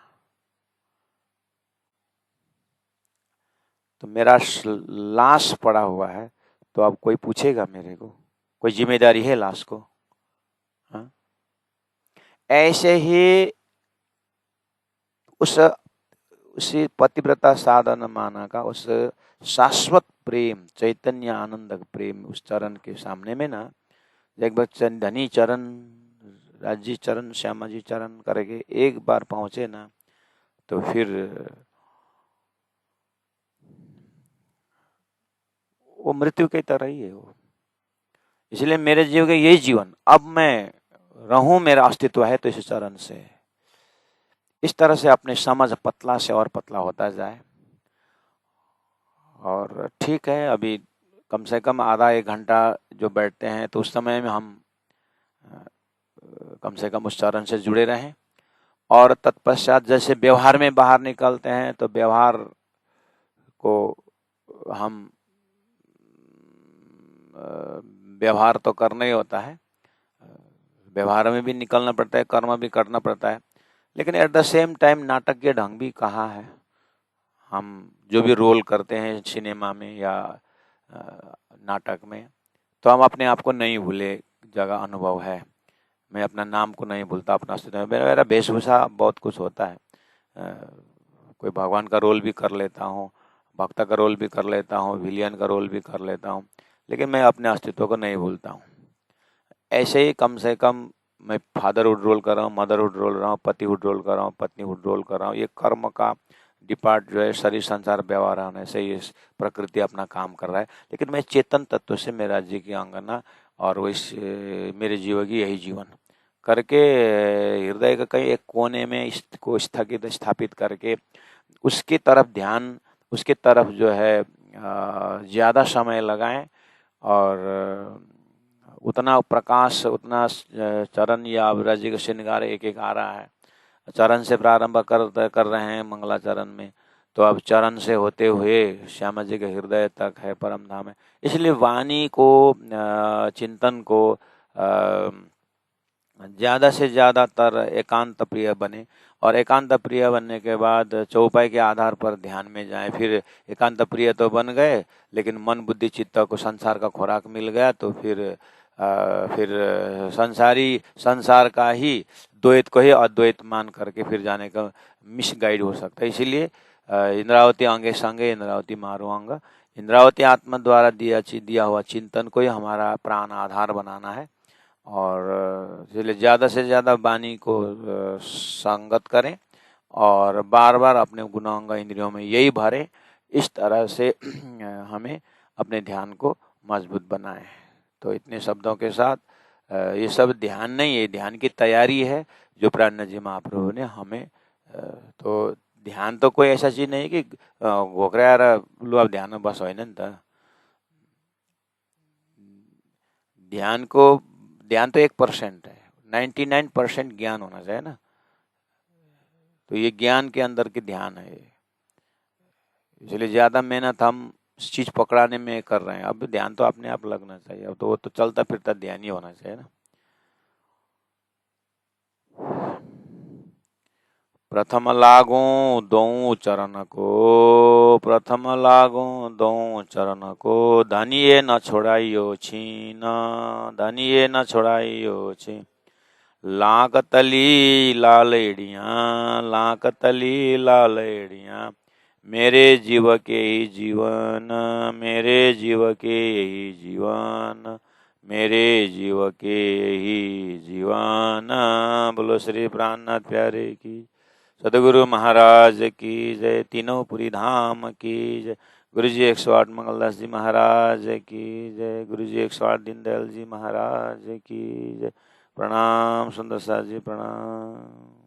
तो मेरा लाश पड़ा हुआ है, तो अब कोई पूछेगा मेरे को? कोई जिम्मेदारी है लाश को? हाँ? ऐसे ही उसी पतिव्रता साधन माना का उस शाश्वत प्रेम, चैतन्य आनंद प्रेम, उस चरण के सामने में ना, एक बार धनी चरण, राजी चरण, श्यामा जी चरण करके एक बार पहुंचे ना, तो फिर वो मृत्यु की तरह ही है वो। इसलिए मेरे जीव के यही जीवन, अब मैं रहूं, मेरा अस्तित्व है तो इस चरण से। इस तरह से अपने समझ पतला से और पतला होता जाए। और ठीक है, अभी कम से कम आधा एक घंटा जो बैठते हैं तो उस समय में हम कम से कम उस चरण से जुड़े रहें। और तत्पश्चात जैसे व्यवहार में बाहर निकलते हैं तो व्यवहार को हम व्यवहार तो करना ही होता है, व्यवहार में भी निकलना पड़ता है, कर्म भी करना पड़ता है, लेकिन एट द सेम टाइम नाटकीय ढंग भी कहाँ है। हम जो भी रोल करते हैं सिनेमा में या नाटक में, तो हम अपने आप को नहीं भूले जगह अनुभव है। मैं अपना नाम को नहीं भूलता, अपना अस्तित्व, मेरा वेशभूषा बहुत कुछ होता है। कोई भगवान का रोल भी कर लेता हूँ, भक्त का रोल भी कर लेता हूँ, विलियन का रोल भी कर लेता हूँ, लेकिन मैं अपने अस्तित्व को नहीं भूलता हूँ। ऐसे ही कम से कम मैं फादरहुड रोल कर रहा हूँ, मदरहुड रोल कर रहा हूँ, पतिहुड रोल कर रहा हूँ, पत्नीहुड रोल कर रहा हूँ। ये कर्म का डिपार्ट जो है शरीर संसार व्यवहार होने से ये प्रकृति अपना काम कर रहा है, लेकिन मैं चेतन तत्व से मैं राज्य की अंगना और वो इस मेरे जीव की यही जीवन करके हृदय का कहीं एक कोने में इसको स्थगित स्थापित करके उसकी तरफ ध्यान, उसकी तरफ जो है ज़्यादा समय लगाएं और उतना प्रकाश, उतना चरण या ब्रज का श्रृंगार एक एक आ रहा है। चरण से प्रारंभ कर रहे हैं मंगलाचरण में, तो अब चरण से होते हुए श्यामा जी के हृदय तक है परम धाम है। इसलिए वाणी को चिंतन को ज़्यादा से ज़्यादातर एकांत प्रिय बने और एकांत प्रिय बनने के बाद चौपाई के आधार पर ध्यान में जाएं। फिर एकांत प्रिय तो बन गए, लेकिन मन बुद्धि चित्त को संसार का खुराक मिल गया, तो फिर संसार का ही द्वैत को ही अद्वैत मान करके फिर जाने का मिस गाइड हो सकता है। इसीलिए इंद्रावती अंगे संगे इंद्रावती मारो अंग, इंद्रावती आत्मा द्वारा दिया हुआ चिंतन को ही हमारा प्राण आधार बनाना है और इसलिए ज़्यादा से ज़्यादा वाणी को संगत करें और बार बार अपने गुणांग इंद्रियों में यही भरें। इस तरह से हमें अपने ध्यान को मजबूत बनाएं। तो इतने शब्दों के साथ ये सब ध्यान नहीं है, ध्यान की तैयारी है जो प्राणनाथ जी महाप्रभु ने हमें तो ध्यान तो कोई ऐसा चीज नहीं कि घोकरा यार लु अब ध्यान में बस होइन नि त। ध्यान तो 1% है, 99% ज्ञान होना चाहिए ना। तो ये ज्ञान के अंदर के ध्यान है, इसलिए ज्यादा मेहनत हम चीज पकड़ाने में कर रहे हैं। अब ध्यान तो अपने आप लगना चाहिए, अब तो वो तो चलता फिरता ध्यान ही होना चाहिए ना। प्रथम लागू दो चरण को, प्रथम लागू दो चरण को, धनिये न छोड़ाइयो छीन, धनिये न छोड़ाइयो छीन। लाक तली लालेड़ियाँ, लाक तली लालेड़ियाँ, मेरे जीव के ही जीवन, मेरे जीव के ही जीवन, मेरे जीव के ही जीवन। बोलो श्री प्राणनाथ प्यारे की, सदगुरु महाराज की जय, तीनों पुरी धाम की जय, गुरु जी 108 मंगलदास जी महाराज की जय, गुरु जी 108 दीनदयाल जी महाराज की जय। प्रणाम सुंदर साथ जी, प्रणाम।